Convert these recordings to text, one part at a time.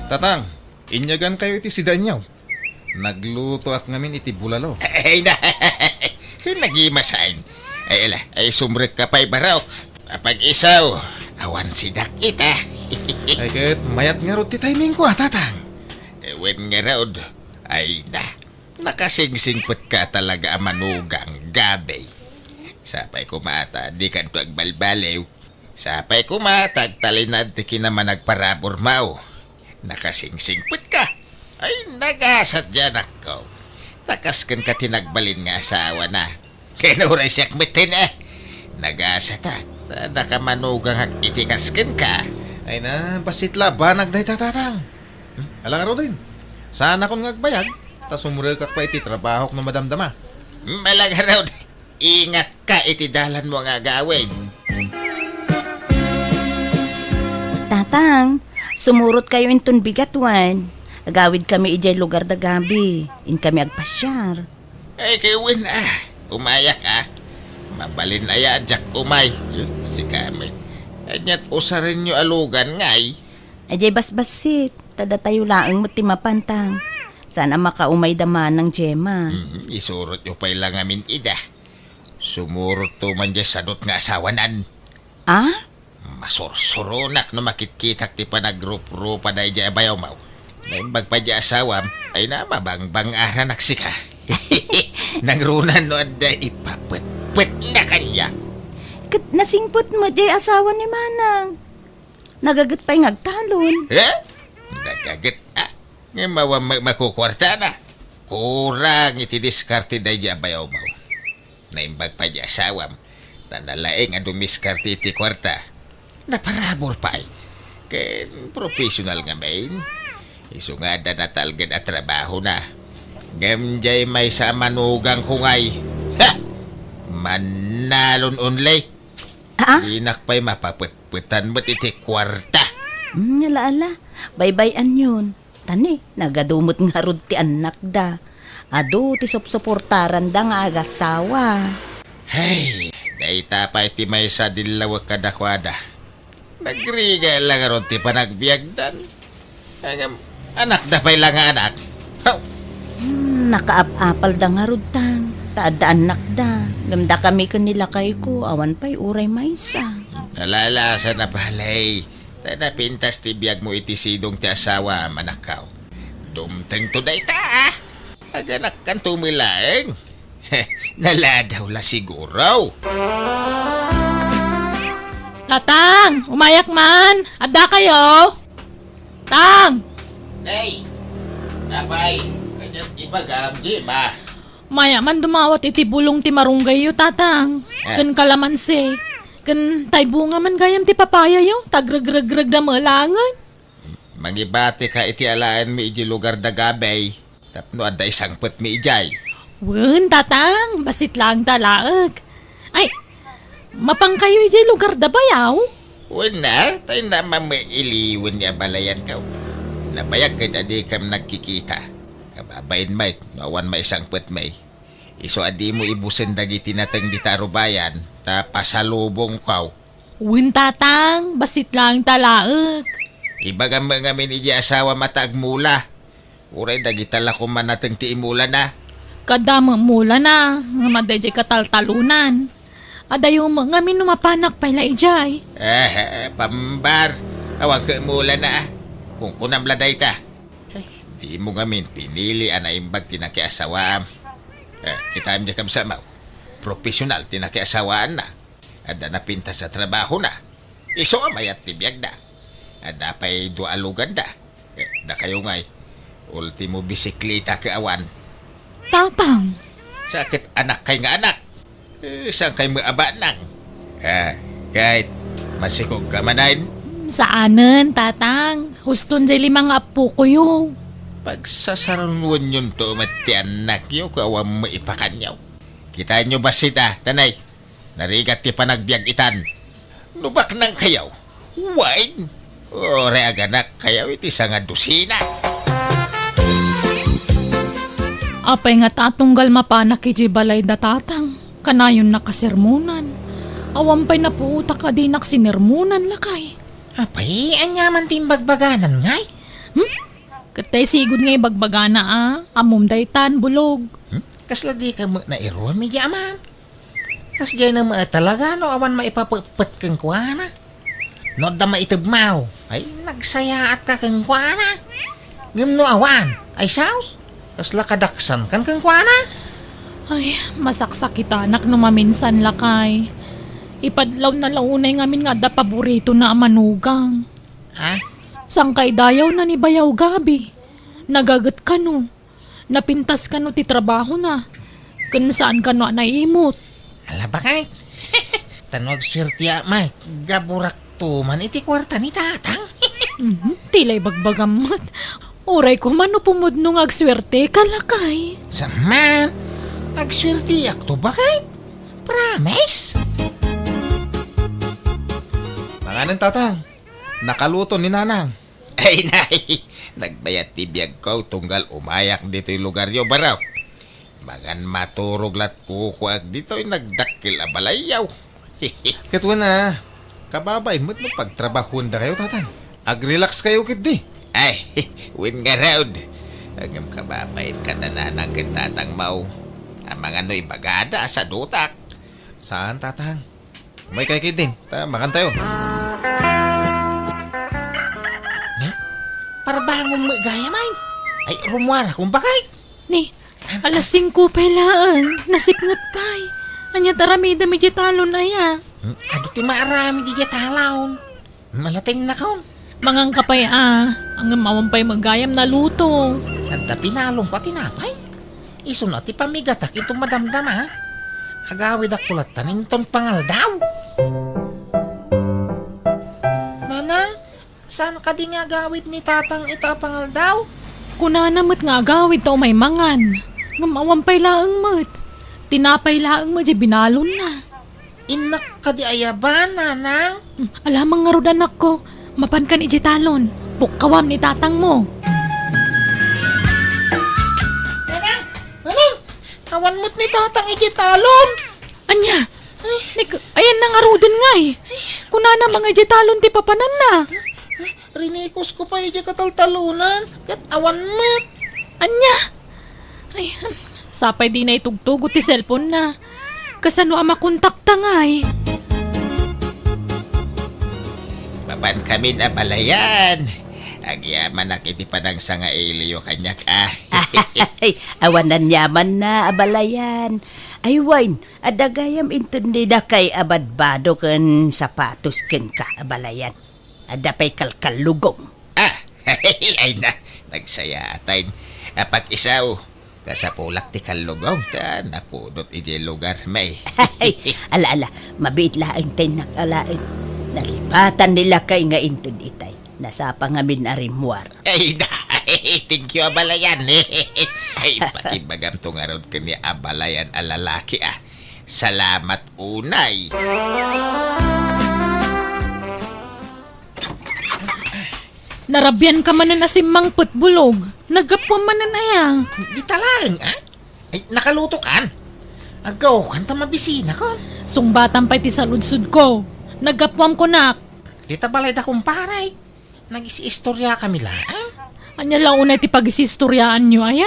Tatang, inyagan kayo iti si Danyaw. Nagluto ak ngamin iti bulalo. Ay na, nagimasain. Ay ala, ay sumrek ka pa'y barok. Kapag isaw, awan sidak ita. Ay ket mayat nga rod ti timing ko tatang. When nga raod, ay na, nakasingsingpot ka talaga ang manugang gabay. Sapay kumata, di kanto agbalbalew. Sapay kumata, talinad ti kinaman nagparabor mao. Nakasingsingpot ka. Ay, nagasat dyan ako. Takaskan ka tinagbalin nga asawa na. Kinuray siyak mitin Nagasat nakamanugang itigaskan ka. Ay na, basit labanag dahi tatang. Alang araw din. Sana kung ngagbayag, ta sumurek kak pa iti trabaho no madamdama. Malagaraw, ingat ka itidalan mo nga gawin. Tatang, sumurot kayo intun bigatwan. Agawid kami ijay lugar da gabi. In kami agpasyar. Ay, kawin umayak Mabalin aya, jak umay. Si kami. Anyat usarin nyo alugan ngay. Ajay basbasit. Tada tayo laang mo timapantang. Sana makaumay daman ng Gemma. Isurot nyo pa'y lang amin ida. Sumurot to man dyan sadot nga asawanan. Ah? Masursurunak no makitkitak ti panagrup-rupa na ija bayaw mau. Naimbag pa dya asawam, ay na mabangbang aranak sika. Nangrunan no ada ipapet-pet na kanya. Kat nasingpot mo jay asawa ni Manang. Nagagat pa'y ngagtalon. Nagagat Nga makukwarta na. Kurang iti diskarte na dya bayaw mau. Naimbag pa dya asawam, tanalaing ang dumiskarte iti kwarta. Naparabor pa kaya professional nga main. Isungada na talgad at trabaho na. Gamjay may sa manugang kungay. Ha! Manalon unlay. Inak pa'y mapaputputan mo't iti kwarta. Ala. Bye-bye-an yun. Tani, nagadumot nga rod ti anak da. Ado, ti suportaran da nga agasawa. Hey, daita pa iti may sa dilawag kadakwada. Nagriga lang ron ti panagbiagdan. Anak da pa'y lang anak. Nakaap-apal da nga rod tang. Taada anak da. Gamda kami kanila kay ko. Awan pa'y uray maysa. Nalalasa na palay. Napintas ti biyag mo iti sidong ti asawa manakaw. Dumteng to daita Aganak kan tumilaeng. Naladaw la siguro. Tatang, umayak man. Ada kayo? Tang! Nay! Napay! Kanyang ibagam, Jima. Maya man dumawat iti bulong ti marunggay yo, tatang. Kan kalamansi. Kan taybunga man gayam ti papaya yo. Tagrag-rag-rag na malangan. Mangibati ka iti alaan mi iji lugar da gabay. Tapno adda isang put mi ijay. Wen, tatang. Basit lang talaag. Ay, mapang kayo iji lugar da bayaw? Wen na, tayo na mamailiwan niya balayan ka. Nabayag ka na di kam nagkikita. Kababayin may, nawan may isang put may. Iso adi mo ibusin dagiti natang di taro bayan, ta pasalubong kaw. Wen, tatang. Basit lang talaag. Ibagang mga min iji asawa matag mula. Uray dagitala ko man natang ti imula na. Kadama mula na. Nga madayjay kataltalunan. Adayo mga minumapanak pala ijay. Pambar. Awag ka mula na Kung kunamladay ta. Di mo ngamin pinili anaimbag tinakiasawam. Kita am jakam samaw. Profesional tinakiasawaan na. Ada na pinta sa trabaho na. Iso amayat tibiyag da. Ada pa'y dualugan da. Da kayo ngay. Ultimo bisikleta kaawan. Tatang. Sakit anak kay nga anak. Saan kay maaba nang? Kahit masikog ka manayin. Saanen, tatang? Huston jay limang apo ko yung. Pagsasarunwan yun to mati anak nyo kawang maipakan nyo. Kita nyo ba sita, tanay? Narigat ti panagbiag itan. Nubak nang kayaw. Wine? O reaganak kayaw iti nga dusina. Apay nga tatunggal mapanak iji balay da tatang. Kanayon nakasermunan. Awampay na puuta ka dinak sinermunan lakay. Apay, anyaman timbagbaganan ngay. Katay sigod nga ibagbagana amom daytan bulog. Kasla di ka mo na iruan mi di ama. Kas di na mga talaga no awan maipapapet kang kuana. No da maitagmaw. Ay nagsaya at ka kang kuana. Ngem no awan. Ay saus. Kasla kadaksan kan kang kuana. Ay, masaksak kita anak no maminsan lakay. Ipadlaw na launay ngamin nga da paborito na manugang. Ha? Sangkay dayaw na ni bayaw gabi. Nagagat ka no. Napintas ka no ti trabaho na. Kung saan ka no naimot. Ala ba kay? Tanog swerte may. Gaburak to man iti kwarta ni tatang. Tilay bagbagamot. Uray ko man no pumudno ng agswerte kalakay. Sama. Agswerte ak to ba kay? Promise? Manganan tatang, nakaluto ni nanang. Ay, nay, nagbayat ti biyag ko tunggal umayak dito yung lugar yo baraw. Magan maturog lat kukuag dito yung nagdakil abalayaw. Katwa na, kababay mo't no pagtrabahon da kayo tatang. Ag-relax kayo kit di. Ay, win nga raud. Agam kababayin ka na nanang kintatang mau. Ang mga no'y bagada sa dutak. Saan tatang? May kay kit din, makan tayo. Para bangong magaya may. Ay, rumwara kung bakay. Ni, alas 5 pelaan. Nasipngat pa'y. Anya taramida medyo talon aya. Ado ti maarami di talawon. Malating na kaon. Mangang kapay ang mawampay magayam na luto. At pinalong pa tinapay. Iso na ti pamigatak itong madamdam ha. Agawid ak tulat taninton pangal daw. Nanang, saan ka di nga agawid ni tatang ita pangal daw? Kunanamot nga agawid to may mangan. Nga mawampay laang mat. Tinapay laang mat, binalon na. Inak ka di ayaban, nanang. Alamang nga rodan ako. Mapan kan ijitalon. Pukawam ni tatang mo. Nanang, awan mo't ni tatang ijitalon. Anya? Ayan na nga rodan nga eh. Kunana mga ijitalon ti papanan na. Rinikos ko pa iji kataltalunan. Kat awan mo't. Anya? Ay, sapay di na itugtugot ti cellphone na. Kasano ang makontakta nga eh. Papan kami na balayan. Agyaman nakiti pa ng sanga iliyo kanyak Ay, awanan yaman na abalayan. Ay, wine, adagayam intindi na kay abadbado kan sapatos ken ka abalayan. Adapay kalkalugong. Ay na, nagsaya atayin. Apak isaw, kasapulak ti kalugong ta, napudot iji lugar may. Ay, ala, mabit laang tayo nakalain. Nalipatan nila kay nga intindi tay. Nasa pangamin arimwar. Ay na, thank you abalayan. Ay, pakibagam tungarod ka ni abalayan alalaki Salamat unay. Narabyan ka man na nasimang putbulog. Nagapwa man na aya. Di talang Ay, nakaluto kan. Agaw kan ta mabisina ko. Sungbatan pa'y ti saludsud ko. Nagapwam ko nak. Di ta balay da kumparay. Nag-istorya kami lang. Anya lang unay ti pag-isistoryaan nyo aya.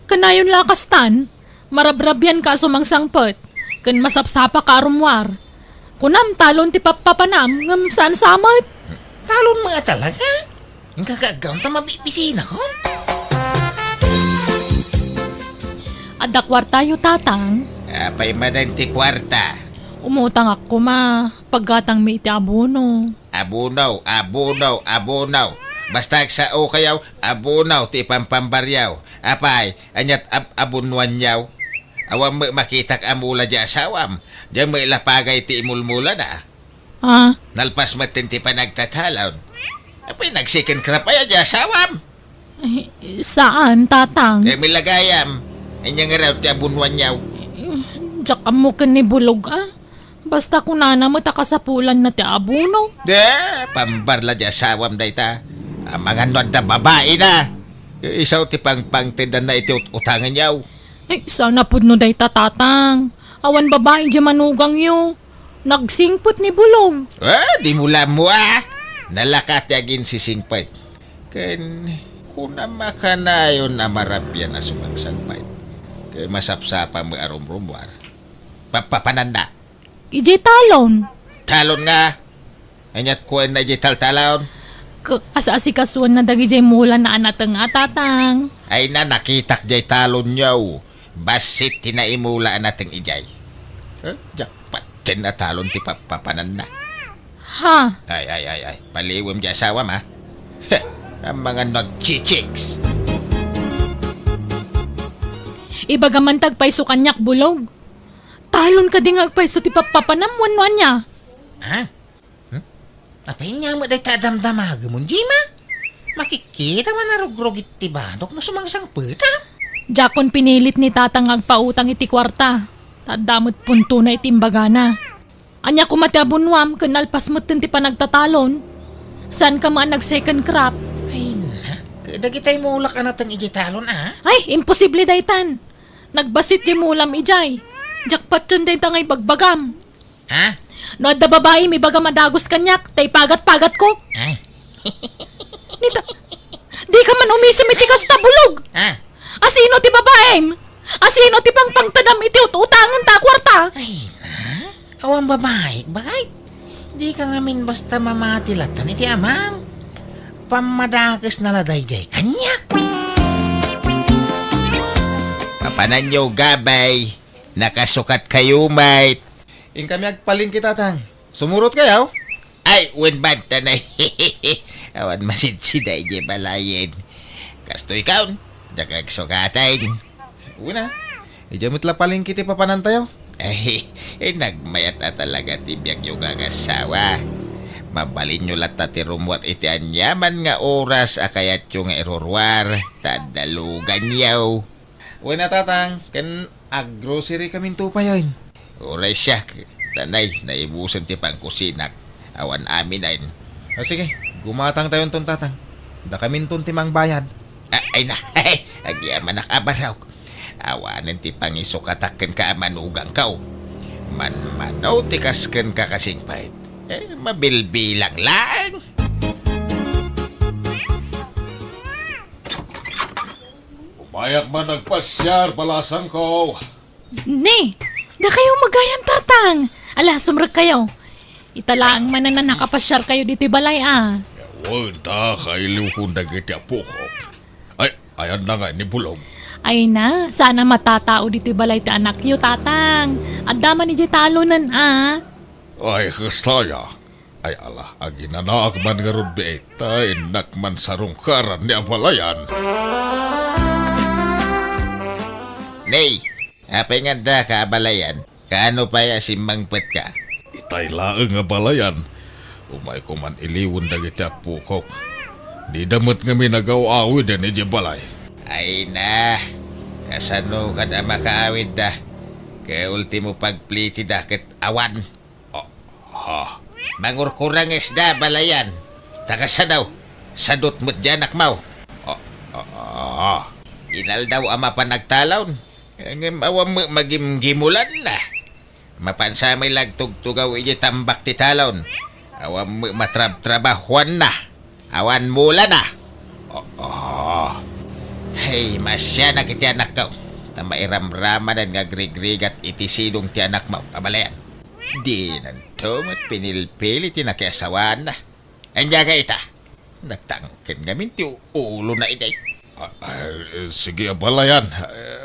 Kanayon lakastan. Marabrabyan ka sumangsangpot. Kan masapsapa ka arumwar. Kunam talon ti papapanam ngam saan samot. Talon mga talaga. Yung kagagaw ta mabibisina ko. Adakwar tayo tatang. Apay manan ti kwarta. Umutang ako paggatang may iti abono. Abunaw. Basta sa o kayaw, abunaw ti pampambaryaw. Apay, anyat abunwan yaw. Awam makitak amula di asawam. Diyan may lapagay ti imulmula na. Nalpas matin ti panagtatalon. Apay, nagsikin krap ay di asawam. Saan tatang? May lagayam. Inyang raw ti abunwan yaw. Diyak mo ka ni bulog Basta kung nanamot akasapulan na ti abono. Pambarla di asawam day ta. Mga nod na babae na. Isaw ti pangtindan na iti utangan yaw. Ay, sana pud no day tatang. Awan babae di manugang yo. Nagsingpot ni bulog. Di mula mo Nalakat yagin si singpay. Ken kuna makanayon na marabyan na sumangsangpay. Kay masapsapa mo arumrumwar. Papananda. Ijay talon. Talon nga. Anyat ko na ijay talon. Asa-asikasuan na dagi jay mula na anatang atatang. Ay na nakitak jay talon niyaw. Basit tinaimula nating ijay. Jackpot dyan na talon ti papananda. Ha? Ay. Paliwim di asawam ha. Ang mga nag-chichiks. Ibagaman tagpaiso kanyak bulog. Talon ka ding agpaiso ti papapanamwan niya. Ha? Apay niya mo day tadamdamag mo, Jima? Makikita man na rugrog iti banok na sumangsang pita. Jakon pinilit ni tatang agpautang iti kwarta. Tadamot punto na itimbagana. Anya kumatabunwam kanalpas mo ti panagtatalon. Saan ka man nag-second crop? Ay na, dagitay mo ulak anatang ijitalon Ay, imposible daytan. Nagbasit di mulam ijay. Jakpat yun day tangay bagbagam. Ha? No adda babae may baga madagos kanyak, tay pagat-pagat ko. Ha? Nita, di ka man umisim iti kasta bulog. Ha? Asino ti babaeng? Asino ti pangtadam iti utangan ta kwarta? Ay na, awang babae, bakit? Di ka ngamin basta mamatilatan iti amam. Pamadakas na laday jay kanyak. Papanan nyo gabay. Nakasukat kayo, mate. In kami agpalingki tatang. Sumurot kayaw? Ay, winbad tanay. Awan masidsiday di balayin. Kastoy kaon. Dagagsukatay. Uwi na. Ijamot la palingki ti papanan tayo. Ay, nagmayat na talaga tibiyag yung agasawa. Mabalin nyo lata ti rumwar iti anyaman nga oras akayat yung erorwar. Tadalugan yaw. Uwi na tatang. Ken ag-grocery kaming tupayan. Oray siya. Tanay, naibusan ti pangkusinak. Awan amin ay. Sige, gumatang tayo ton tatang. Da kamin ton timang bayad. Ay na, agyaman nakabaraw. Awanan ti pangisukataken ka manugang kao. Manmanaw ti kasken ka kasing pahit. Mabilbilang lang. Umayak man nagpasyar, balasang ko. Ne, na kayo magayam tatang. Ala, sumrag kayo. Italaang man na nakapasyar kayo dito balay Wala, kailiw kong dagiti apukok. Ay, ayan na nga ni Bulog. Ay na, sana matatao dito balay ti anak yo tatang. At daman ni talonan Ay, kastaya. Ay ala, aginanaak man nga ron beita, inak man sarungkaran ni abalayan. Nay, apay nga da kaabalayan. Kaano pa ya simbangpet ka? Itay laeng nga balayan. Umay ko man iliwan dagiti apukok. Di damot nga minagaw-awid ni balay. Ay na, kasano ka na makaawid da. Kaya ultimo pagpliti da ket awan. Ha? Mangurkurang isda balayan. Takasa daw, sadot mo't dyan akmaw. Inal daw ama pa nagtalon. Ngem awam magimgimulan na. Mapansamay lagtugtugaw iji tambak ti talon. Awam matrab-trabahuan na. Awan mula na. Hey, masya na kiti anak ka. Tamairamramanan nga grigrigat iti sidong ti anak mo. Kabalayan. Di nanto at pinilpili ti nakiasawan na. Andiyaga ita. Natangkin ngamin ti ulo na iday. Sige, balayan.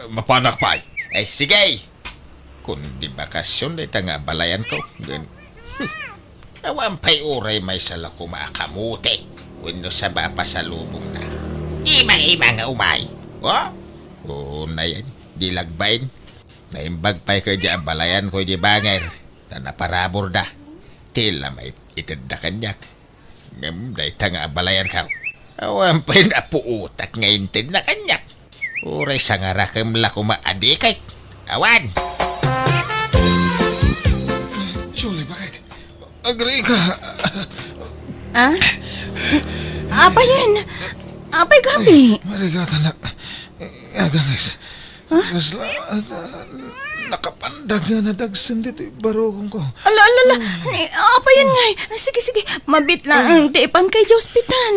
Mapanak pa. Ay, sige. Kundi bakasyon na ita nga balayan ko. Awampay uray may sala kumakamuti. Wano sa ba pasalubong na. Ima-ima nga umay. Oo na yan. Di lagbayin. Naimbag pa'y ka dyan balayan ko di banger. Na naparabor da. Tila may itid na kanyak. Ngam da ita nga balayan ka. Awampay na puutak ngayon tid na kanyak. Uray sa nga rakam la kumaadikay. Awan! Julie, bakit? Agree ka. Apa yan? Apay gabi? Marigata na. Agangis. Kasla. Nakapandag nga na dagsan dito yung barokong ko. Ala. Apa yan ngay? Sige. Mabit lang. Tiipan kay sa ospital.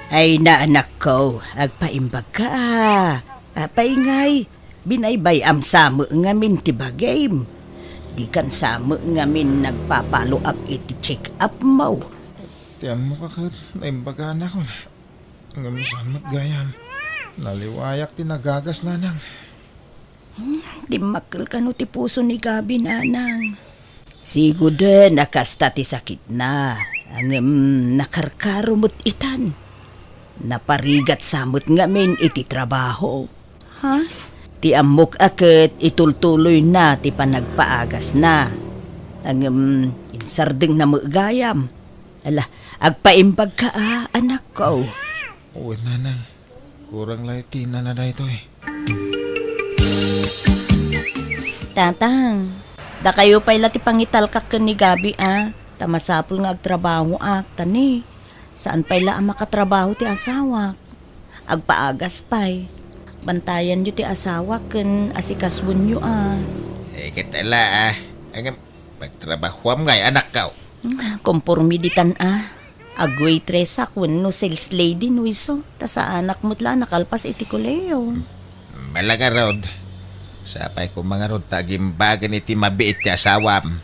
Ay na anak ko, agpaimbag ka paingay, binaybay am samo ngamin ti bagay. Di kan samo ngamin nagpapalo up iti check up mo. Tiyan mo ka naimbagaan ako. Ang saan matgayam. Naliwayak ti nagagas nanang. Di makal ka no ti puso ni Gabi nanang. Sigud nakasta ti sakit na. Ang nakarkarumot itan. Naparigat samot ngamin iti trabaho. Ha? Ti amok aket itultuloy na ti panagpaagas na. Ang insardeng na magayam. Ala, agpaimbag ka anak ko. Oo, nanang. Kurang laiti na na ito eh. Tatang, da kayo pa'y lati pangital ka ni Gabi Tamasapol nga agtrabaho tani. Saan pa'y ang makatrabaho ti asawa? Agpaagas pa'y. Bantayan nyo ti asawa ken asikaswon nyo Kitala ang magtrabaho ngay anak ka. Kompormiditan Agwaitress akwen no sales lady no iso. Ta sa anak mo't la nakalpas iti koleo. Malaga rod. Sapay ko mga rod tagimbagan iti mabiit ti asawam.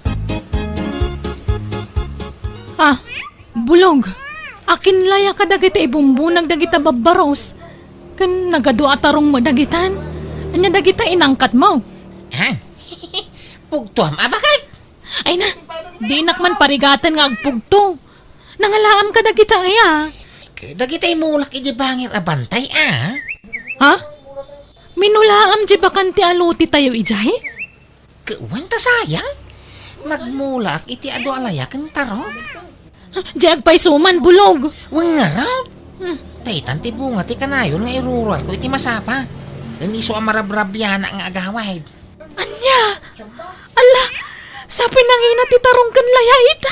Bulog. Akin laya ka dagita ibumbunag dagita babaros. Kan nagadu atarong mo dagitan. Anya dagita inangkat mo. Ha? Pugtuam, bakit? Ay na, di man parigatan nga agpugto. Nangalaam ka dagita Dagitay mulak iti bangir abantay Ha? Minulaam di bakan ti aluti tayo ijay? Kuwan ta sayang. Nagmulak iti ado alayakan taro. Di agpay suman bulog. Wang nga raw. Taytan ti bunga ti kanayon nga iruruar ko iti masapa. Dan iso amarabrabyana ang agawad. Anya? Ala, sabi nangina ti tarong kan laya ita.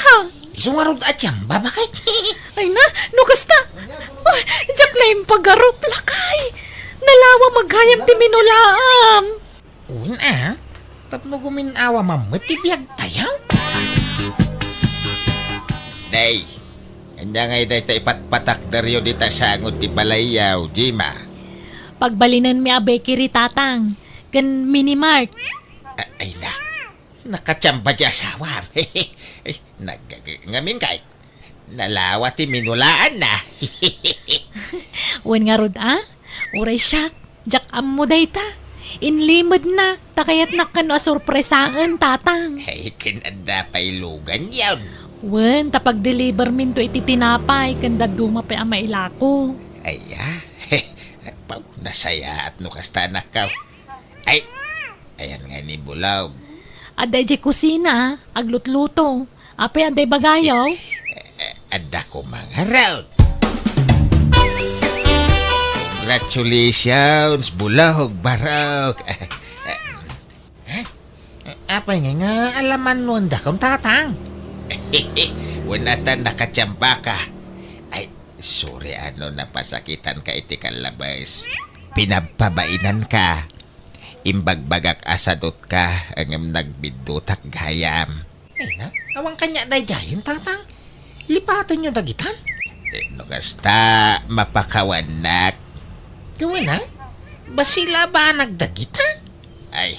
Iso nga rod at yamba, bakit? Ay na, nukasta. Diyak na yung pag-arup lakay. Nalawa maghayam ti minulaam. Uwin tapno guminawa mamut ti biyag tayaw. Day, anya ngay day ta ipatpatak daryo di ta sangot ti balayaw, Jima. Pagbalinan mi abe kiri tatang. Kan minimart. Ay na, nakachamba di asawam. Ngamin kahit nalawa ti minulaan na. Wen nga rod Uray siyak, jak mo day ta. Inlimod na, takayat na kano sorpresaan tatang. Ay, kinanda pa ilugan yan. Wen, tapag deliver min to iti tinapay, kanda duma pa ang mailako. Ay, nasaya at nukasta na ka. Ay, ayan nga ni Bulaw. Aday di kusina, aglutluto. Apay aday bagayaw. Ada ko mga raw. Congratulations, Bulog, Barok. Apay nga alaman nun da kong tatang. Wanatan nakachamba ka. Ay, sorry napasakitan ka iti kalabas. Pinapabainan ka. Imbagbagak asadot ka ang nagbidutak gayam. Ay na, awang kanya day jayin tatang. Lipatan nyo dagitan. Nukasta mapakawanak. Gawin basila ba nagdagita? Ay,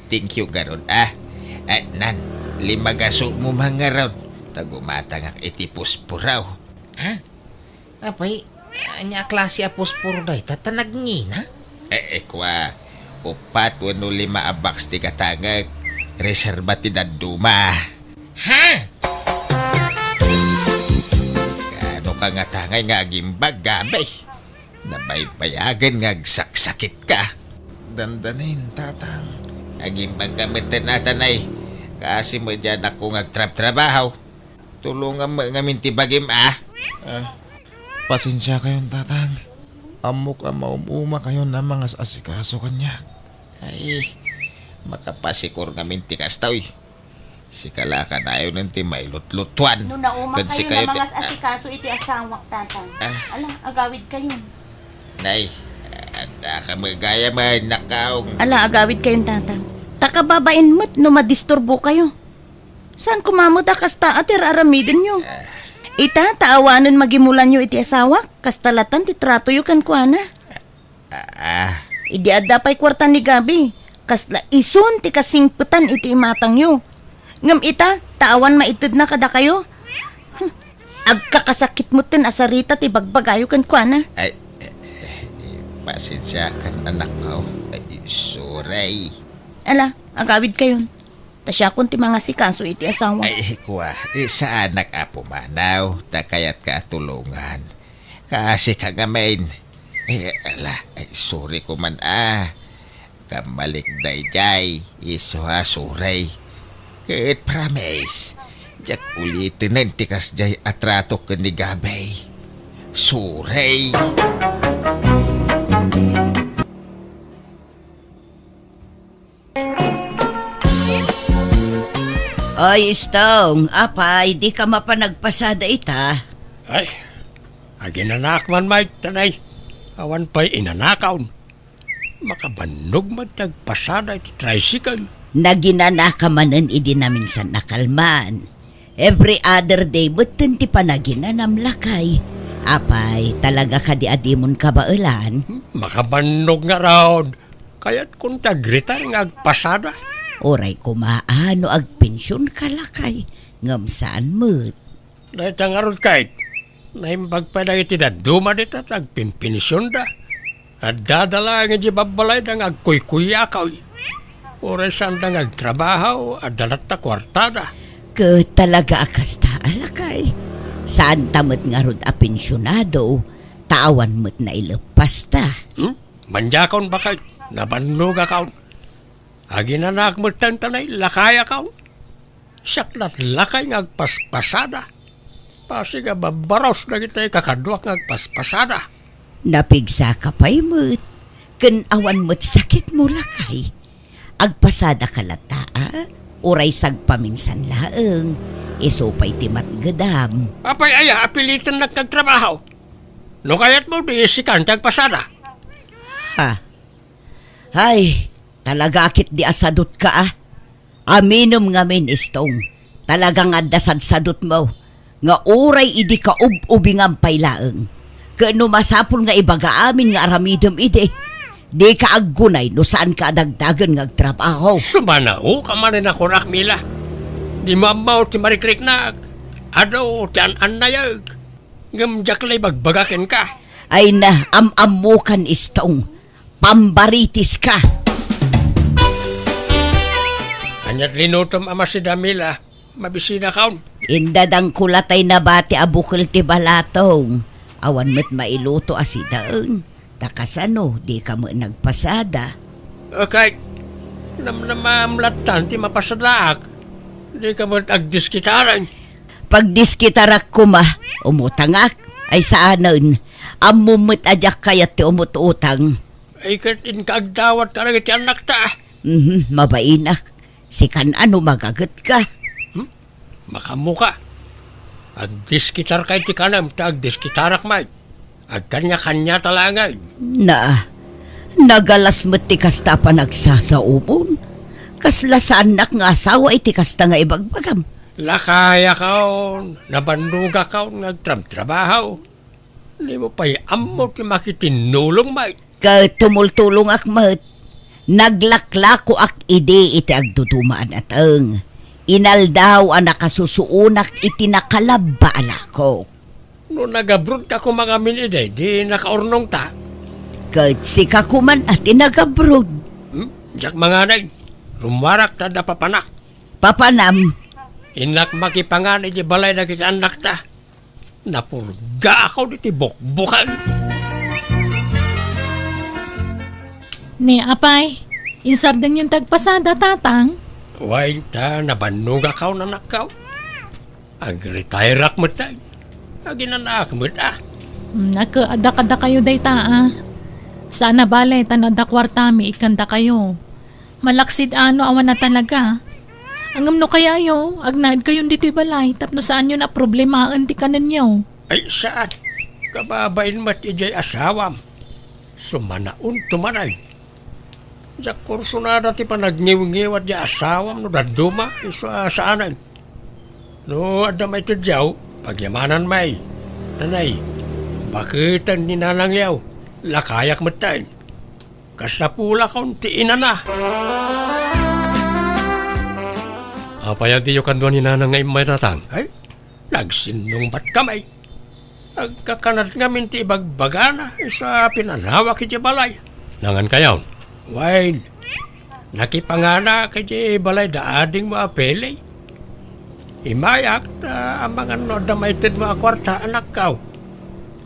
thank you garon nan, limagaso mo mga raw. Tagumatang ang itipuspuraw. Apay, anya klase a posporo day tatanagnina? Kwa, upat wano 5 abaks ti katangag. Reserba ti daduma. Ha? Kano ka nga tangay nga agimbag gabay. Nabaybayagan nga agsaksakit ka. Dandanin, tatang. Agimbag kamitin natin ay. Kasi mo dyan ako ngagtrab-trabaho. Tulungan mo nga mintibagim Pasensya kayong tatang. Amok ang maumuma kayo na mga asikaso kanya. Ay, makapasikor nga mintikas taoy. Si Kalaka na ayaw ng timay lutlutuan. No nauma Kan si kayo na kayo mga asikaso iti asawak tatang. Ala, agawid kayo. Nay, ada ka magaya man nakaong. Ala, agawid kayong tatang. Takababain mo't no madisturbo kayo. Saan kumamot kasta at aramidin nyo? Ita, taawanan magimulan nyo iti asawa, kastalatan ti trato yu kan kuana. Idi adda pa'y kwarta ni Gabi, kasla isun ti kasingputan iti imatang yu. Ngam ita, taawan maitid na kada kayo. Agkakasakit mo tin asarita ti bagbagayo kan kuana. Ay, pasensya kan anak ko. Ay, sorry. Ala, agawid kayon. Tasya kun ti mga sikaso iti asawa. Ay, kuwa, sa anak apo manaw, takayat ka tulungan. Kasi kagamain. Ay, sorry ko man Kamalik dayjay, iso sorry. Kahit promise, jak ulitin ng tikas jay atrato ka ni Gabay. Sorry. Ay, Stong, apay, di ka mapanagpasada ita. Ay, aginanak man may tanay. Awan pa'y inanakaw. Makabanog matagpasada iti tricycle. Naginana ka manan idi namin sa nakalman. Every other day, butin ti panaginanam lakay. Apay, talaga ka di adimon kabailan. Makabanog nga raw. Kaya't kung tagritar nga agpasada. Oray kumaano agpensyon ka lakay. Ngam saan mo't. Dahit ang arod kahit. Naimbag pa na iti daduma dito at agpimpinisyon da. At dadala nga di babalay ng agkuy-kuyakaw. Oray saan da agtrabaho at dalat na kwartada. Ka talaga akas ta alakay. Saan tamot nga rod a pensyonado, tawan mo't na ilepas ta. Manjakon ba kahit? Nabanlog akaw. Aginanak mo tanay, lakay akaw. Siyak lakay nga agpaspasada. Pasi nga babaros na kita kakadwak nga agpaspasada. Napigsa ka pa'y mo't. Kan awan mo't sakit mo lakay. Agpasada ka lataa, uray sagpaminsan laeng. Iso pa'y timat gadam. Apay aya, apilitan na kagtrabaho. No kaya't mo di isikan agpasada. Ha? Ay, talaga akit di asadot ka Aminom ngamin istong. Talagang adasad-sadot mo. Nga uray idi ka ub-ubing ang pailaeng. Kano masapol nga ibaga amin nga aramidom ide. Di ka aggunay no saan ka adagdagan nga agtrabaho. Sumanao ka man na kurak mila. Di mamaw ti marikrik na. Ado ti an-anayag. Ngamjak lay bagbagakin ka. Ay na, am-amukan istong. Pambaritis ka. Anyat linutom ama si Damila. Mabisina kaon. Indadang kulatay na bati abukol ti balatong. Awan met mailuto asidaeng. Takasano, di ka mo nagpasada. Okay. Namamlatan ti mapasadaak. Di ka mo agdiskitaran. Pag diskitarak ko umutangak. Ay saanon, amumut ajak kayat ti umututang. Ay katin kaagdawat ka rin ti anak ta. Mabainak. Sikan ano magagat ka. Makamuka. Agdiskitar kay ti kanam ta agdiskitarak may. Agkanya-kanya talangan. Nagalas mo't ti kasta pa nagsasaumon. Kasla sa anak nga asawa iti kasta nga ibagbagam. Lakaya kaon, nabanduga kaon, nagtrabaho. Hindi mo pa'y amo ti makitinulong may. Tumultulong akmat. Naglaklako ak ide iti agdudumaan ateng. Inaldaw ang nakasusuunak iti nakalaba alako. No nagabrod ka kung mga minide, di nakaurnong ta. Kat si kakuman at inagabrod. Diyak mga nag, rumarak ta da papanak. Papanam. Inak makipangan iti balay na kita anak ta. Napurga ako diti bukbukan. Ni apay, insardeng yung tagpasada tatang. Wain ta, nabanuga ka na nakaw. Ag-retire mo ta. Aginanak mo ta. Nakaada-kada kayo day ta Sana balay tanada kwartami ikanda kayo. Malaksid ano awan na talaga. Angam no kaya yo, agnaid kayon dito'y balay, tapno saan yun na problemaan ti kanan nyo. Ay saan? Kababain mat ijay asawam. Sumanaon tumanay. Diyak kurso na dati pa nagngiw-ngiwat di asawam no daduma iso saanan. No adamay tidyaw, Pagyamanan may. Tanay, bakitan ni nanang yaw. Lakayak matan. Kasapula kaunti ina na. Apayag tiyo kanduan ni nanang ngay may natang. Ay, nagsinong bat kamay. Agkakanat nga minti bagbagana sa pinanawak iti balay. Nangan kayaw. Wine, nakipangana kiti balay daading mo apelay. Imayak na ang mga no damaitin mo akwarta anak kaw.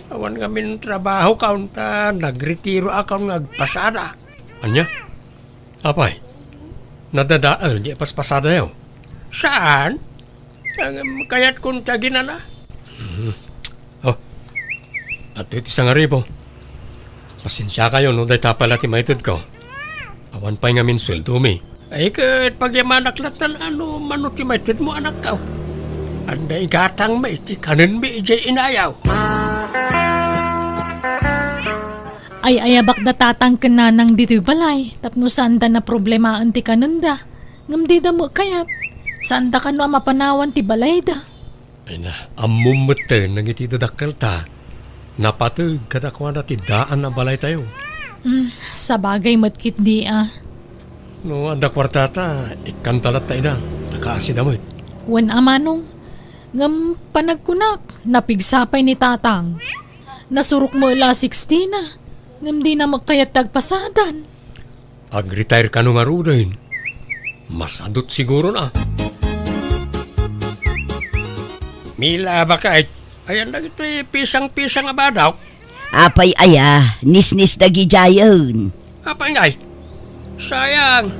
Awan ngamin trabaho kaw ta nagretiro akaw nagpasada. Anya? Apay? Nadadaal di paspasada yaw? Saan? Kaya't kung tagina na. Oh, at ito isang aribo. Pasensya kayo no dahi tapala ti maitid ko. Awan pa'y ngamin sweldo mi. Ay kat pagyamanak latan ano mano ti maitid mo anak ka. Anda igatang maiti kanin mi ijay inayaw. Ay ayabak da tatang kananang dito'y balay. Tapno saan da na problemaan ti kananda. Ngam di da mo kayat. Saan da ka no mapanawan ti balay da. Ay na, amumuten nang iti dadakkel ta. Napatag kadakwa na ti daan na balay tayo. Sa bagay matkit di No, anda kwartata, ikantalat tayo na. Nakaasin damit. Wan amanong. Ngam panagkunak. Napigsapay ni tatang. Nasurok mo ila 16 na. Ngam di na magkayat tagpasadan. Ag-retire ka nung arudahin. Masadot siguro na. Mila ba kahit? Ayan na ito pisang-pisang abadaw. Apay aya, nisnis dagi jayon. Apa ngay? Sayang,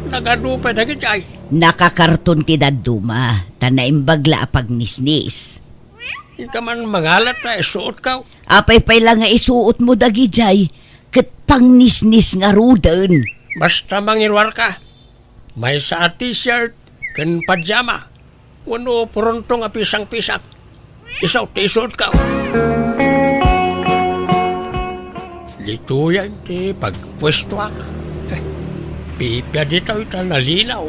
nagadupay na gitay. Nakakarton ti daduma, tanaimbagla apag nisnis. Hindi ka man mangalat na isuot ka. Apay pay lang nga isuot mo dagi jay, ket pang nisnis nga rudan. Basta mangirwar ka. May sa t-shirt, kan pajama. Wano puruntong a pisang-pisang. Isaw ti isuot ka. Dito yan ti pagpwesto ka. Pipya dito ita nalinaw.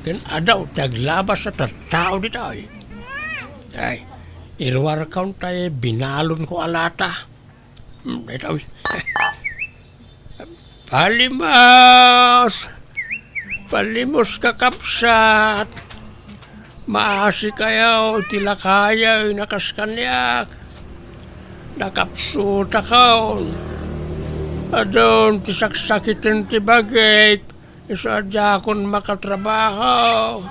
Kan adaw taglabas sa tatao dito. Ay, irwar kaun tayo binalon ko alata. Dito. Palimas! Palimos kakapsat! Maasi kayo, tila kaya, nakaskanyak. Nakapsuta ka. Adon, tisaksakitin ti bagay. Isadya akong makatrabaho.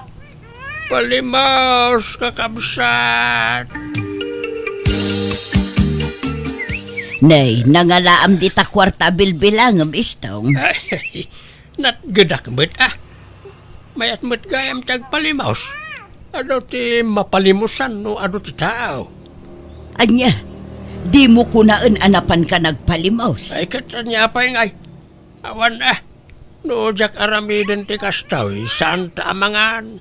Palimas, kakapsat! Nay, nangalaam di ta kwarta bilbilangam istong. Ay, natgadak mo't Mayat mo't gayam tagpalimaus. Ano ti mapalimusan no ano ti tao. Anya, di mo kunaan anapan ka nagpalimaos. Ay katanya pa yung ay. Awan no jak aramiden ti kastaw, saan taamangan.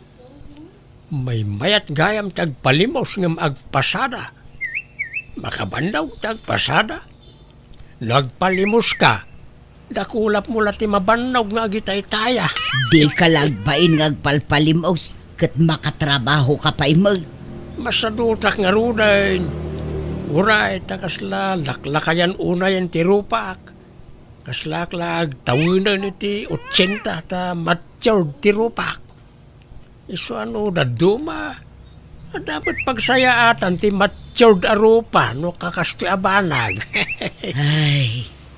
May mayat gayam tagpalimaus ngam agpasada. Makabandaw tagpasada. Nagpalimos ka. Dakulap mo lati mabandaw nga gitay-taya. Di ka lagbain ngagpalpalimaos ket makatrabaho ka pa imag. Masadutak nga rudain. Uray, takasla, laklakayan unayan ti rupak. Kaslaklag, tawinan iti 80 ta matyaw ti rupak. Iso ano, daduma. Dapat pagsayaatan ti matyaw da rupa no kakasti abanag.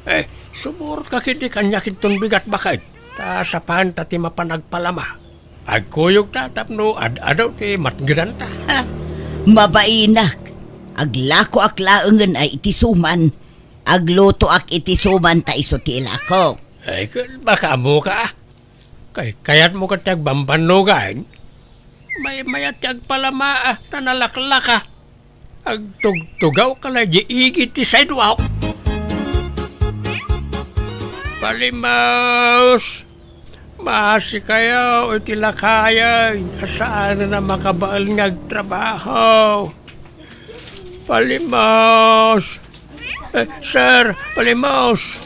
Ay, Sumur ka kiti kanyakin tong bigat bakit. Ta sapan ta ti mapanagpalama. Agkuyog ta tapno adaw ti matgedan ta. mabainak. Aglako ak laengen ay itisuman. Agluto ak itisuman ta isutila ko. Ay, baka mo ka. Kaya't mo ka tagbambanugan. May tagpalama na nalaklaka. Agtugtugaw ka na diigit ti sidewalk. Palimaos. Maasi kayo iti lakayay. Saan na makabaal ngagtrabaho. Palimaos. Sir, Palimaos.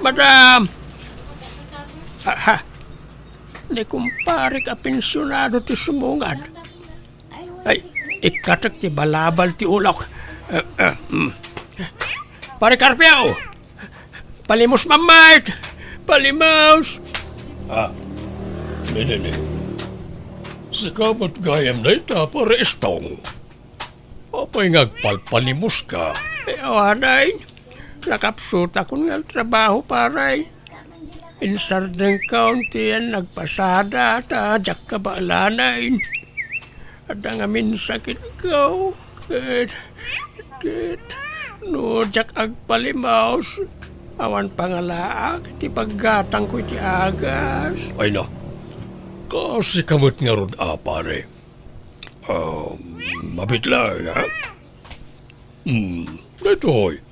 Madam. Ni kumpare ka pensyonado ti sumungad. Ay, ikatak ti balabal ti ulok. Pare Carpio! Palimos mamait! Palimos! Nene, si kamat gayam na ita para estong. Apay ngagpalpalimos ka. Awanay, nakapsut ako ng trabaho paray. In Sardeng County yan nagpasada at ajak ka baalanain. At ang amin sakit ko, no jak agpalimaos. Awan pangalaak, ti paggatang ko ti agas. Ay na, kasi kamot nga ron pare. Mabitla, ha? Ito hoy.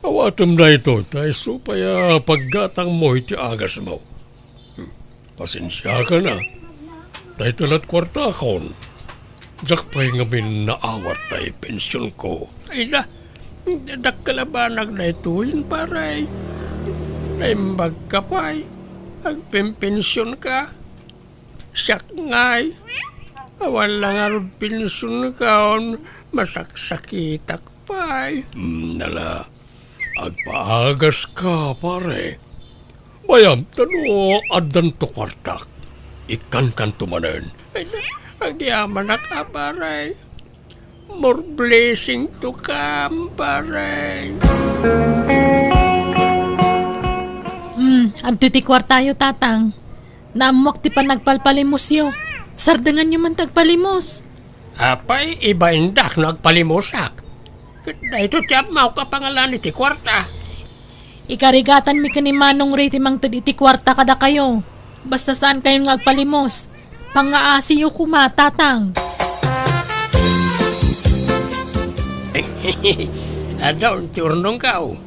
Awatom na ito, tayo supaya paggatang mo iti agas mo. Pasensya ka na. Tayo talat kwarta akon. Jak pa'y ngamin naawat tayo pensyon ko. Ay na, dakalabanag na ituin paray. Naimbag ka pa'y, agpimpensyon ka. Siyak ngay. Awan lang arod pensyon ka on, masaksakitak pa'y. Nala, agpaagas ka, pare. Bayam, tano, adan to kwartak. Ikan kan tumanen. Ay na, agyaman na ka paray. More blessing to come, paray. Adto ti kwartayo tatang. Naamuak ti panagpalpalimos yo. Sardengan nyo man tagpalimos. Apay, iba indak nagpalimusak. Na ito tiyap mau ka pangalan iti kwarta. Ikarigatan mi kanimanong riti mang iti kwarta kada kayo. Basta saan kayo ngagpalimos. Pangaasiyo kuma, tatang. Adaw, ti urnong kao.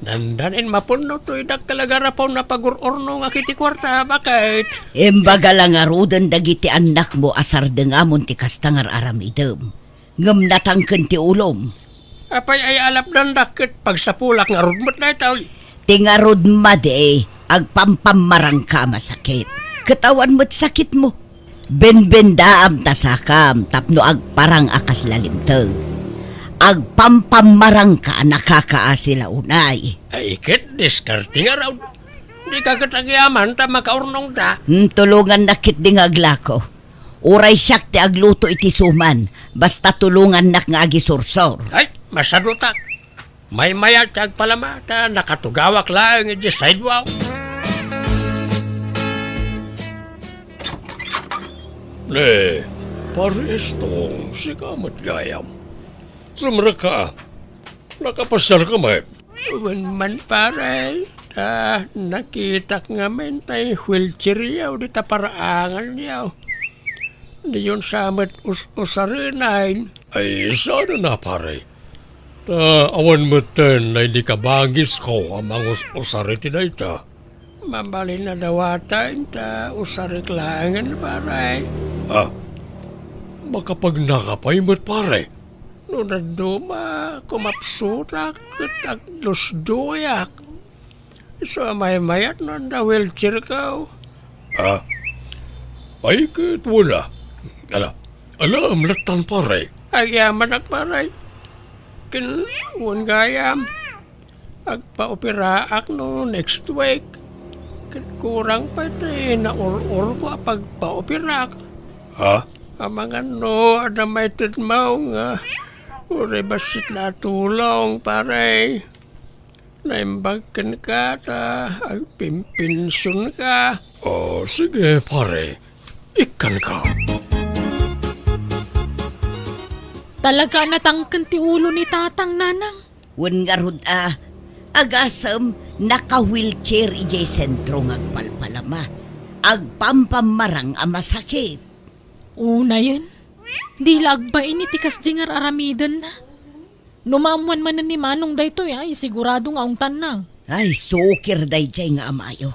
Nandanin mapuno to idak kalagarapaw na pagururno nga kiti kwarta, bakit? Embaga lang arudan dagiti anak mo asar dengamon ti kastangar aramidem. Ngem natangken ti ulom. Apay ay alap dandakit pagsapulak nga rudmot na itaw. Tingarod made, agpampamarang ka masakit. Katawan mo't sakit mo. Benbendaam tasakam, tapno agparang akas lalimtag. Agpampamarang ka nakakaasila unay. Ay ikit, diskarte nga raw. Di ka katagyaman ta makaurnong ta. Tulungan nakit ding aglako. Uray siyak ti agluto iti suman, basta tulungan nak nga agisursor. Ay, masadutak. May mayat tag palamata, nakatugawak lang iti sidewalk. Ne, pares tong si kamat gayam. Sumra ka. Nakapasar ka, may. Uwan man paray, ta nakita nga men tay wheelchair yaw, di ta paraangan yaw. Di yun samat usarinain. Ay, sana na, pare. Ta awan mo ten na hindi ka bangis ko amang usariti na ita. Mambali na dawatan ta usariklangan paray. Makapag nakapay mo't pare. No naduma kumapsurak at aglusduyak. So may mayat nun da wheelchair ka. Ay, kahit wala. Alam, latan pare. Agyaman ak paray. Kinun gayam. Agpa-operaak no next week. Kurang pa ito na or ko pagpa-operaak. Amangan no, ada may titmaw nga. Ure basit na tulong, pare. Naimbagkan ka, ta. Agpimpinsyon ka. Sige, pare. Ikan ka. Talaga natangken ti ulo ni tatang nanang. Wen nga rod agasam naka-wheelchair ijay sentro ngagpalpalama. Agpampamarang masakit. Una yun. Di lagbain ni tikas jingar aramidan na. Numamuan man na ni Manong dayto ay sigurado nga ang tanang. Ay, sukir dayjay nga amayo.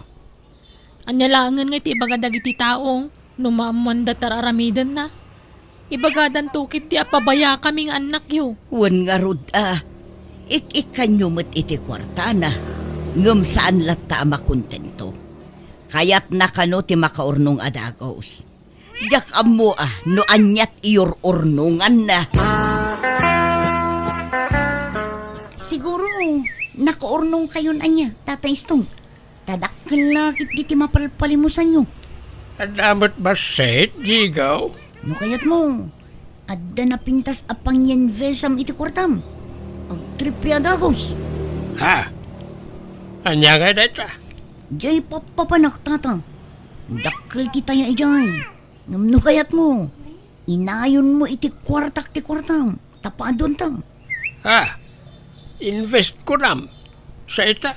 Anyalangan nga iti ibagadag iti tao. Numamuan datar aramidan na. Ibagadan tukit ti apabaya kaming anak yo. Wen nga rod ikanyo met iti kwartana. Ngem saan latta makontento. Kayat nakano ti makaurnong adagos. Jak amo no anyat iyor urnungan na. Siguro, nakaurnong kayo na niya, Tatay Stong. Tadakkel lakit di timapalpalimusan nyo. Adamat ba set, Jigaw? No kayat mo, adda na pintas apang yan vesam iti kwartam. Ag tripya dagos. Ha? Anya nga data? Jay papapanak, tata. Dakkel ti tayo ijay. No kayat mo, inayon mo iti kwartak ti kwartam. Tapaadon tam. Ha? Invest ko nam. Sa ita.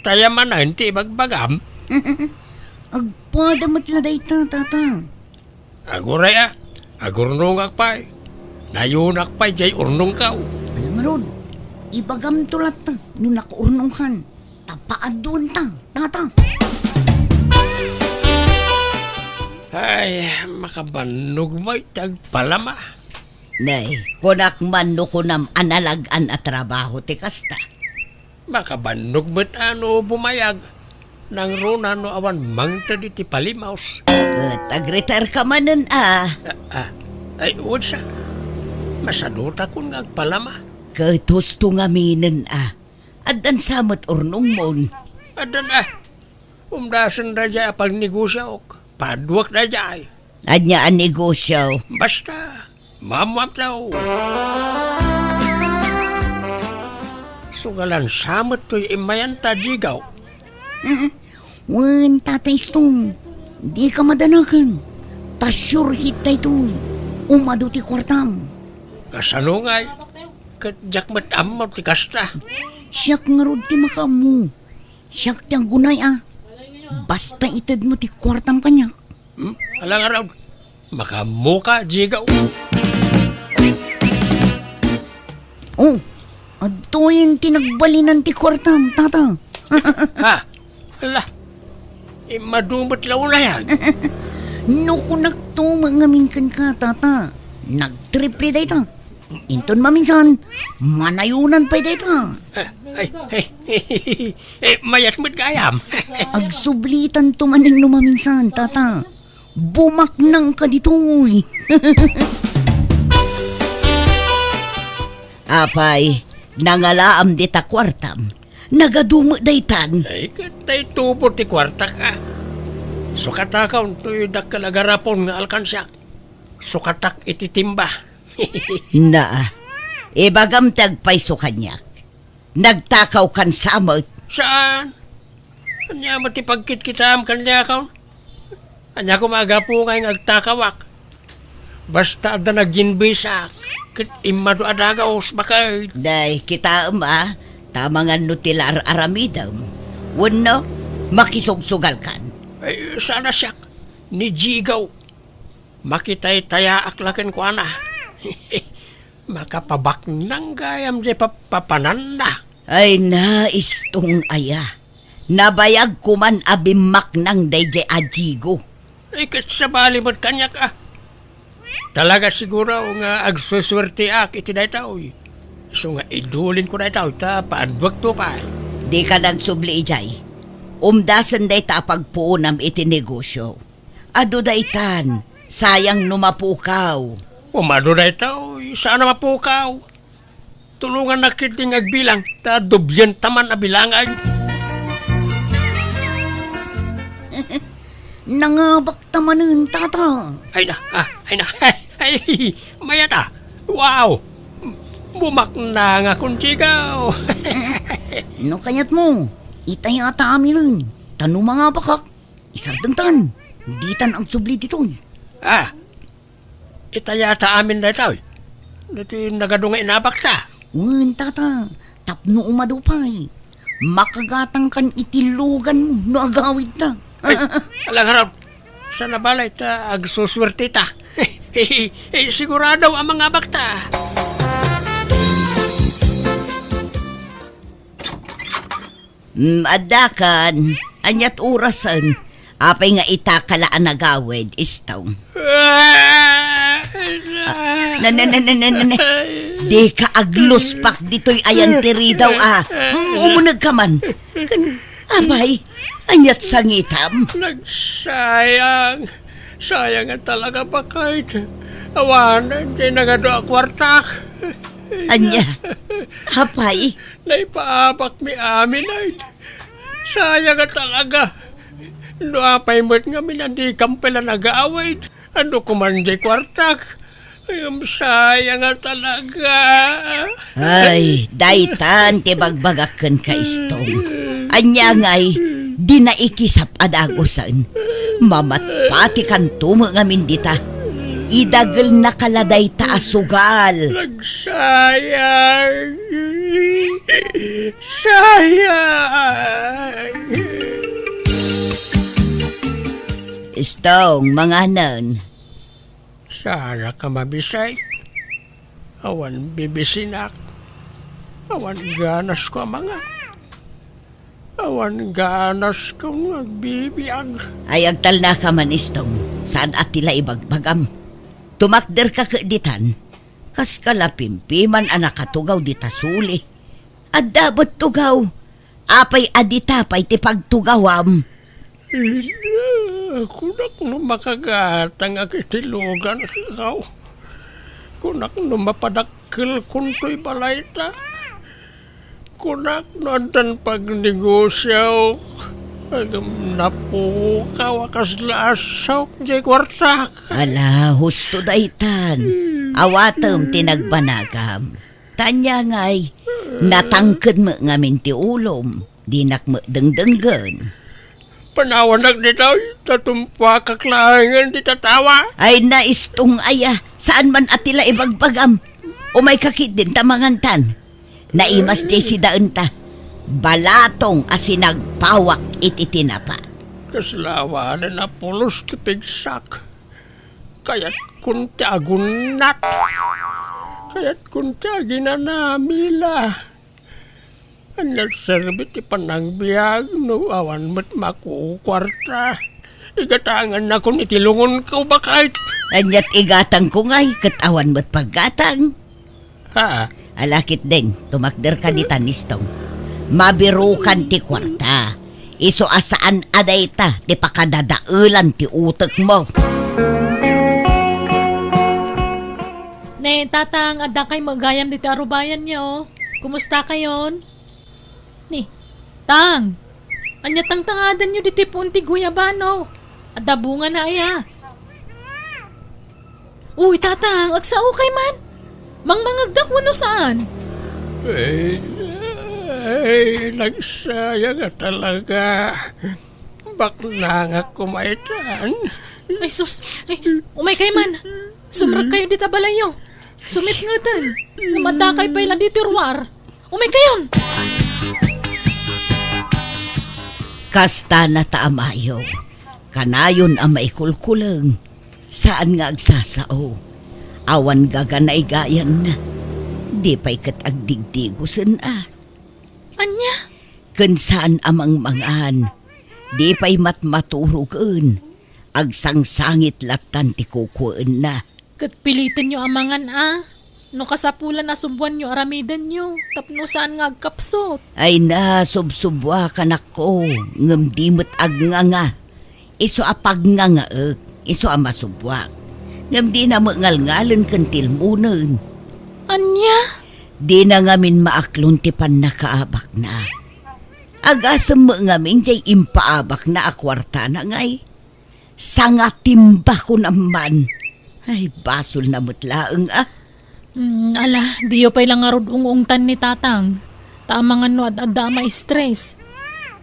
Tayaman na hindi magbagam. Agpadamat na dayta, tata. Aguray agurnong akpay. Nayunak pa'y jay urnong kaw. Alam nga rod, ibagam tulat ta, no nakaurnong kan. Tapaadon ta, tata. Ay, makabanog mo'y tagpalama. Nay, kunak man no kunam analagan at trabaho ti kasta. Makabanog mo't ano bumayag. Nang runa no awan mangta di ti palimaos. Kat agretire ka manen Ay, uwad siya. Masaduta kung agpalama. Kat husto nga minen Adan samot urnong mon. Adan umdasan na dya apag negosyo ok. Padwak na dya ay. Anya ang negosyo. Basta, mamam daw. Sugalan samot to'y imayan ta, Jigaw. Wan, Tatay Stong, di ka madanakan. Tasyur hit na ito'y. Umado ti kwartam. Kasanungay, kadyak matamam ti kasta. Siyak nga rod ti makamu. Siyak ti ang gunay Basta itad mo ti kwartam kanya. Alang araw, makamuka, Jigaw. Oh, ato yung tinagbalinan ti kwartam, tata. Ha? Ala, madumot law na yan. No kung nagtumang kan ka, tata. Nagtriple day ta. Inton maminsan, manayunan pa day ta. Mayat mo't gayam. Agsublitan tumanin no maminsan, tata. Bumaknang ka dito'y. Apay, nangalaam di ta kwartam. Nagadumo daytan. Ay, katay tubo ti kwarta ka. Sukatakaw to'y dakalagarapon nga alkansyak. Sukatak ititimba. Na, ibagam tagpaiso kanyak. Nagtakaw kan samot. Saan? Anya mo ti pagkit kitam kanya kaw? Anya ko magapo nga yung agtakawak. Basta da naginbisak. Kit imado adagaos bakay. Day, kita tamangan no tilar aramidam. Wano, makisugsugal kan. Ay, sana siyak. Ni Jigaw. Makitay taya aklaken ko ana. Makapabak nang gayam di papananda. Ay naistong aya. Nabayag kuman abimak ng dayjay ajigo. Ay, kat sa bali mo't kanya ka. Talaga siguro nga agsuswerte ak iti dahi tao. So nga idulin ko dahi tao, ta paadwag to pa. Di ka nagsubli ijay. Umdasan day ta pagpuunam iti negosyo. Ado daytan, sayang numapukaw. Umado dahi tao, sana mapukaw. Tulungan na kiting agbilang, ta dubyan taman abilangan. Nangabak tamanin, tata. Ay na, ay, mayat Wow! Bumak na nga kung sigaw. No kayat mo, itay ata amin. Tano mga bakak, isardangtan. Ditan ang subli dito'y. Itayata amin na ito. Dito yung nagadungay inabak ta. Wan, tata, tapno umadupay. Makagatang kan itilugan mo, no agawid ta. Alang harap, sa nabalay ta agsuswerte ta. Sigurado ang mga bakta. Adakan, anyat orasan. Apay nga itakalaan nagawid, istaw. Di ka agluspak dito'y ayan tiri daw umunag ka man. Abay, anyat sangitam. Nagsayang. Sayang nga talaga bakit. Awanan, di na nga doon kwartak. Anya, hapay, Naipaabak mi amin ay. Sayang nga talaga. Doapay mo't nga minandi kampela nag-aaway. Ano kuman di kwartak. Ayun, sayang nga talaga. ay, daytan ti bagbagaken ka istong. Anya ngay, di na ikisap adagosan. Mamatpati kan tumo ngamin dita. Idagel na kaladay ta asugal. Nagsayang. Sayang. Istong, manganan. Sana ka mabisay. Awan bibisinak. Awan ganas ko mga. Awan ganas ko nagbibiyag. Ay agtal na ka man istong. Saan at tila ibagbagam? Tumakder ka ditan. Kas kalapimpiman anak katugaw dita suli. Adabot tugaw. Apay aditapay ti pagtugawam. Kunak no makagatang akitilugan ikaw. Kunak no mapadakkel kunto'y balayta. Kunak no dan pagnegosyaw. Agam napukaw akas lasaw jay kwartak. Ala, husto daytan. Awatem tinagbanagam. Tanya ngay, natangked mo ngamin ti ulom. Dinak mo dengdenggen. Panawanak ni daw, tatumpa kaklahangan di tatawa. Ay naistong aya, saan man atila ibagbagam. O may kakit din tamangantan. Naimas di si daan ta. Balatong asinagpawak iti tinapa. Kaslawanan na pulos ti pigsak. Kaya't kunti agunat. Kaya't kunti aginanamila. Anyat serbit ti panagbiag no awan mo't makukwarta. Igatangan na kung itilungon ko bakit. Anyat igatang ko ngay, katawan mo't paggatang. Ha? Alakit din, tumakder ka di tanistong. Mabirukan ti kwarta. Iso asaan aday ta, ti pakadadaulan ti utek mo. Ne, tatang, adda kay magayam dito arubayan niyo. Kumusta kayon? Ni, tang, anya tang-tangadan niyo dito punti guyabano. Adda bunga na aya. Uy, tatang, agsao kay man. Mangmangagdak wano saan? Ay, nagsayang nga talaga. Bakla nga kumaitan. Ay sus, ay, umay kay man. Sumrag kayo dito balayo. Sumit nga tan. Namadakay pa ilan dito ruwar. Umay kayon. Kasta na taamayo. Kanayon ang maikulkulang. Saan nga agsasao? Awan gaganay gayan na. Di pa'y katagdigdigusan Anya? Kansaan amang mangan. Di pa'y matmaturugan. Agsangsangit latan ti kukuan na. Kat pilitin nyo amangan No kasapulan na subuan nyo aramidan nyo. Tapno saan nga agkapsot. Ay na, subsubwa ka na ko. Ngam dimot agnganga. Iso apag nga iso amasubwak. Ngam di na mangalngalan kantil munan. Anya? Di na ngamin maaklon ti pan nakaabak na. Agasam mo ngamin jay impaabak na akwarta na ngay. Sanga timba ko naman. Ay, basol na mutlaang Ala, diyo pa'y lang arod ungungtan ni tatang. Tamangan no ad-adda ma-stress.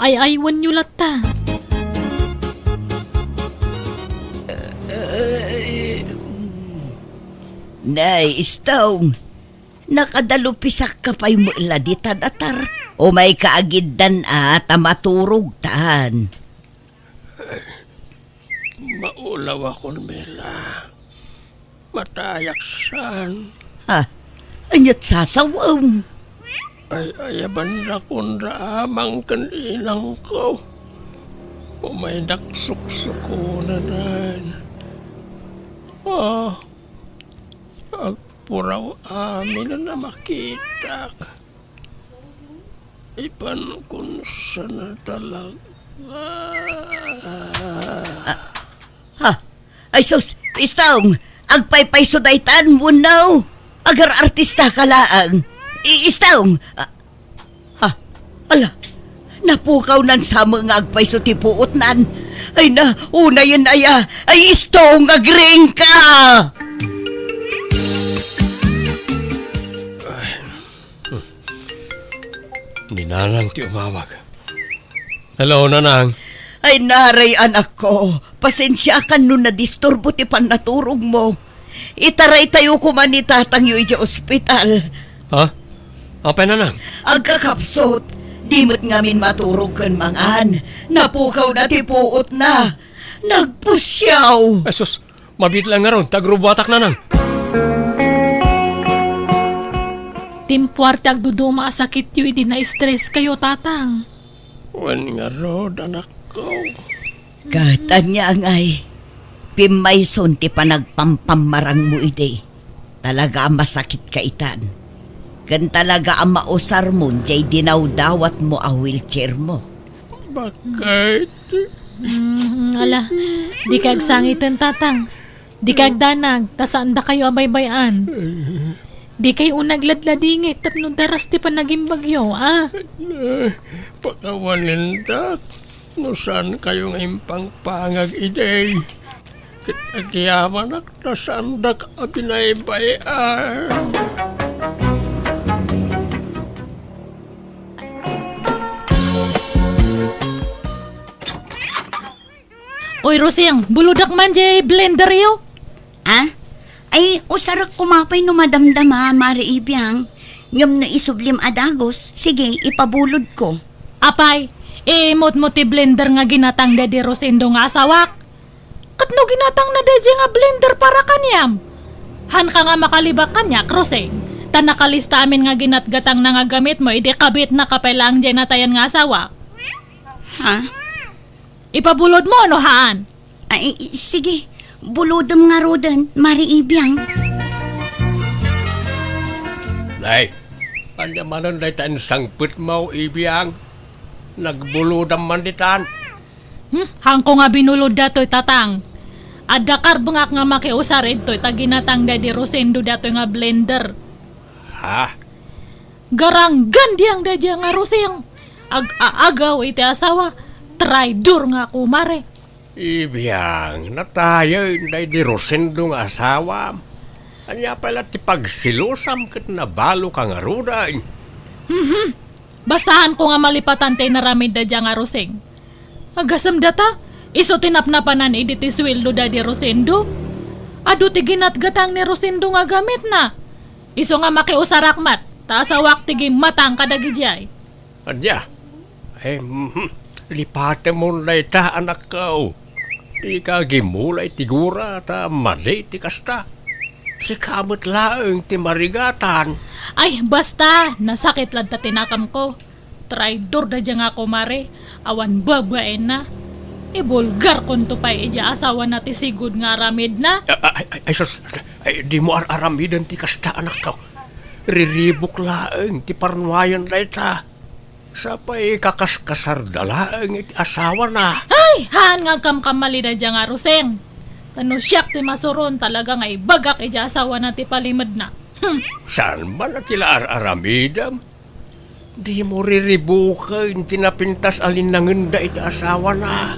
Ay aywan nyo lata. Nay, istong. Nakadalupisak ka pa'y mula di tadatar. O may kaagiddan maturog taan. Maulaw ako, Mela. Matayaksan. Ha? Anyat sasawam. Ay ayaban na kung raamang kanilang ko. Umay daksuksoko na nan. Agpuraw amin na makita. Ipan kung sana talaga. Ay sus, istong, agpaypay sudaytan mo now. Agar artista ka laang. Istong, ala, napukaw nan sa mga agpay so tipuot nan. Ay na, una yan aya, ay istong agring ka. Ninanang ti umawag. Hello, Nanang. Ay naray anak ko, pasensya ka nun na disturbo ti panaturog mo. Itaray tayo kuman ni tatang yu iti ospital. Ha? Apay, Nanang? Agkakapsot, dimot ngamin maturog kan mangan. Napukaw na tipuot na. Nagpusyaw. Sus, mabit lang nga ron. Tagrubatak, Nanang. Timpuarte agduduma sakit yu di na stress kayo tatang. Wan nga ron, anak ko. Katanya angay, pimayson ti panagpampamarang mo ide. Talaga masakit ka itan. Kan talaga ang mausar mo, jay dinawdawat mo a wheelchair mo. Bakit? Ala, di kag sangitan tatang. Di kag danag, tasaan da kayo abaybayan. Di kayo unagladladingit tapno daras ti panaging bagyo, Pakawanin tat. No saan kayo ngayong pangpangag iday? Kitagyaman ak nasaan da ka pinaybayan. Oy, Roseng, buludak man jay blender yo. Ay, usarak kumapay no madamdama, Mari Ibiyang. Ngam na isublim adagos, sige, ipabulod ko. Apay, imot mo ti blender nga ginatang da di Rosendo nga asawak. Katno ginatang na da nga blender para kanyam. Han ka nga makalibak kanya, Roseng. Tan nakalista amin nga ginatgatang na nga gamit mo, idi kabit na kapelang dyan natayan nga asawak. Ha? Ipabulod mo, ano haan? Ay, sige, bulodam nga rodan, Mari Ibiyang. Day, pandamanan day tan sangput mo, Ibiyang. Nagbulodam man ditan. Hangko nga binulod dato'y tatang. Adakar bengak nga makiusar ito'y taginatang da di Rosendo dato'y nga blender. Ha? Garanggan diyang da nga Roseng. Agaw iti asawa. Traidor nga kumare. Ibiyang, natayo day di Rosendo nga asawa. Anya pala ti pagsilusam kat nabalo ka nga ruday. Bastahan ko nga malipatan tayo naramid da nga Roseng. Agasam data, iso tinapnapanan iti sweldo da di Rosendo. Ado ti ginatgatang ni Rosendo nga gamit na. Iso nga makiusarakmat, taasawak tigi matang kadagijay. Anya, lipate mo na ita anak ko. Di ka gimulay tigura ta mali ti kasta. Si kamot laeng ti marigatan. Ay, basta, nasakit lang ta tinakam ko. Traidor da nga kumare, awan babae na. Ibulgar kon to pa ija asawa na ti sigud nga aramid na. Sus, di mo aramidan ti kasta anak ko. Riribok laeng ti parnuayan na ita. Sapay kakaskasar dalaeng iti asawa na. Ay, haan nga kamkamali da nga Roseng. Tano siyak ti masuron talaga nga ibagak ija asawa na ti palimad na. Saan ba na tila aramidam? Di mo riribukan tinapintas alinanganda iti asawa na.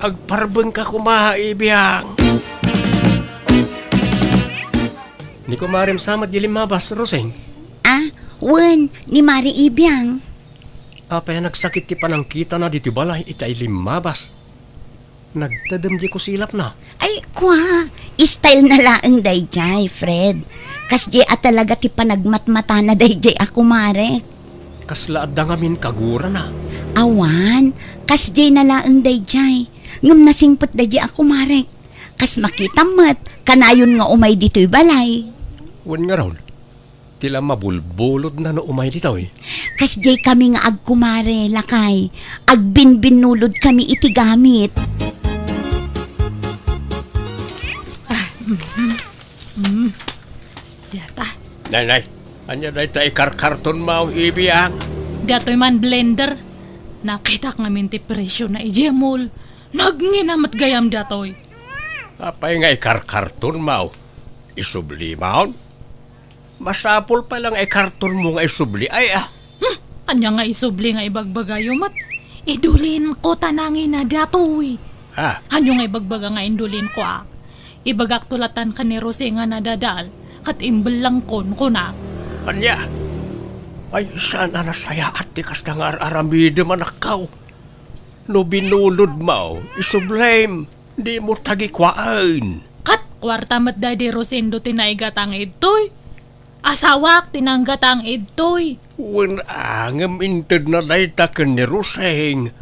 Agparbeng ka kumaibiyang. Ni kumarim sama di limabas, Roseng. Wen, ni Mari Ibiyang. Apay nagsakit ti panangkita na dito balay itay limabas. Nagtadam di ko silap na. Ay, kwa, style na laang dayjay, Fred. Kas di talaga ti panagmatmata na dayjay ako, Mare. Kaslaad da ngamin kagura na. Awan, kas di na laang dayjay. Ngam nasingpot dayjay ako, Mare. Kas makita mat, kanayon nga umay dito'y balay. Wan nga raw, tila mabulbulod na no umay dito eh. Kas di kami nga agkumare, lakay. Agbinbinulod kami iti gamit. Data. Nay, anya day tay karton mo ibiyang. Dato'y man blender. Nakita nga min ti presyo na ijemol. Nagninamat gayam dato'y. Apay nga ikarkarton mo. Isubli mo. Masapol pa lang ikarton mo nga isubli. Ay Anya nga isubli nga ibagbagayo mat. Idulin ko tanangin na datoy. Ha? Anyo nga ibagbaga nga indulin ko Ibagak tulatan ka ni Rose nga nadadal. Kat imbel lang kon na. Anya? Ay, sana nasaya at di kas nga aramide manakaw. No binulod mo, isublame, di mo tagikwaan. Kat kwarta mat Daddy Rosendo tinaigat ang idtoy. Asawak tinanggat ang idtoy. Wen angam inted na dayta ka ni Roseng.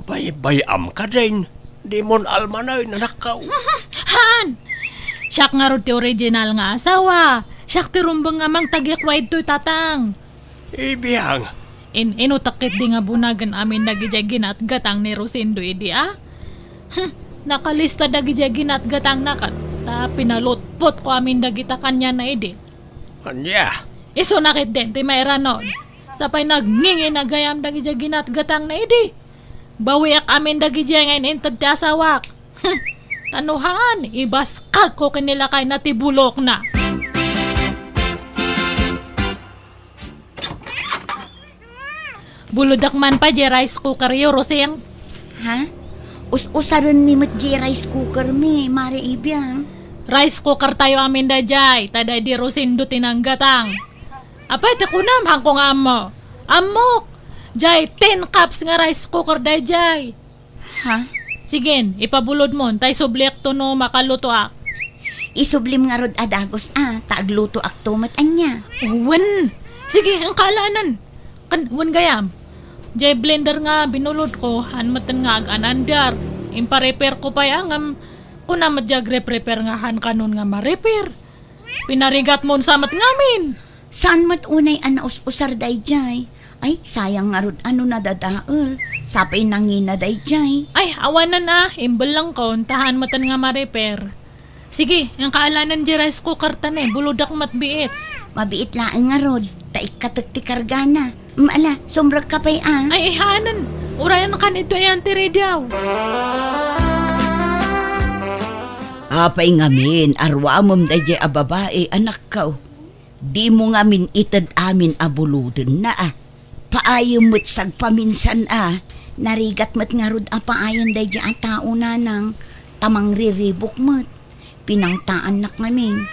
Bay-bayam ka din. Di mon almanay na nakaw. Han! Siyak nga ro ti original nga asawa. Siyak ti rumbang nga mang tagyakwa idtoy tatang. Ibiyang, Inutakit di nga bunagan amin dagijagin at gatang ni Rosendo idi Nakalista dagijagin at gatang nakat. Ta pinalutpot ko amin dagita kanya na idi. anya? Iso nakit din ti mayranon. Sapay nagngingi na gayam dagijagin at gatang na idi. Bawiak amin dagijagin intad ti asawak. Tanuhan, ibaskag ko kanila kay natibulok na. Buludak man pa di rice cooker yo, Roseng. Ha? Us-usaran mi mat di rice cooker mi, Mare Ibiyang. Rice cooker tayo amin da jay, tada di Rosendo tinanggatang. Apay te kunam hangkong amo. Amok! Jay, 10 cups nga rice cooker da jay. Ha? Sige, ipabulod mo, tay subliak to no makaluto Isublim nga rod adagos taagluto akto mat anya. Wen! Sige, ang kaalanan. Wen gayam. Jay blender nga binulod ko, hanmatan nga ag-anandar. Impa-repair ko pa yang kuna madjag repair nga han kanon nga ma-repair. Pinarigat mo samat ngamin. Saan mat unay anaus-usar day jay? Ay, sayang nga rod na dadaol. Sapay nangina day jay. Ay, awanan imbel lang ko, tahan matan nga ma-repair. Sige, ang kaalanan di rice cooker tane, buludak matbiit. Mabiit laang nga rod, taik katakti kargana. Maala, sumrag ka pa'y Ay, hanan, urayan kan ito ay antire daw. Apay ngamin, arwamom da jay a babae, anak ka. Di mo ngamin itad amin abuludin na Paayom mo't sagpaminsan Narigat mo't nga rod paayon da jay ang tao na nang tamang riribok mo't. Pinangtaan nak namin.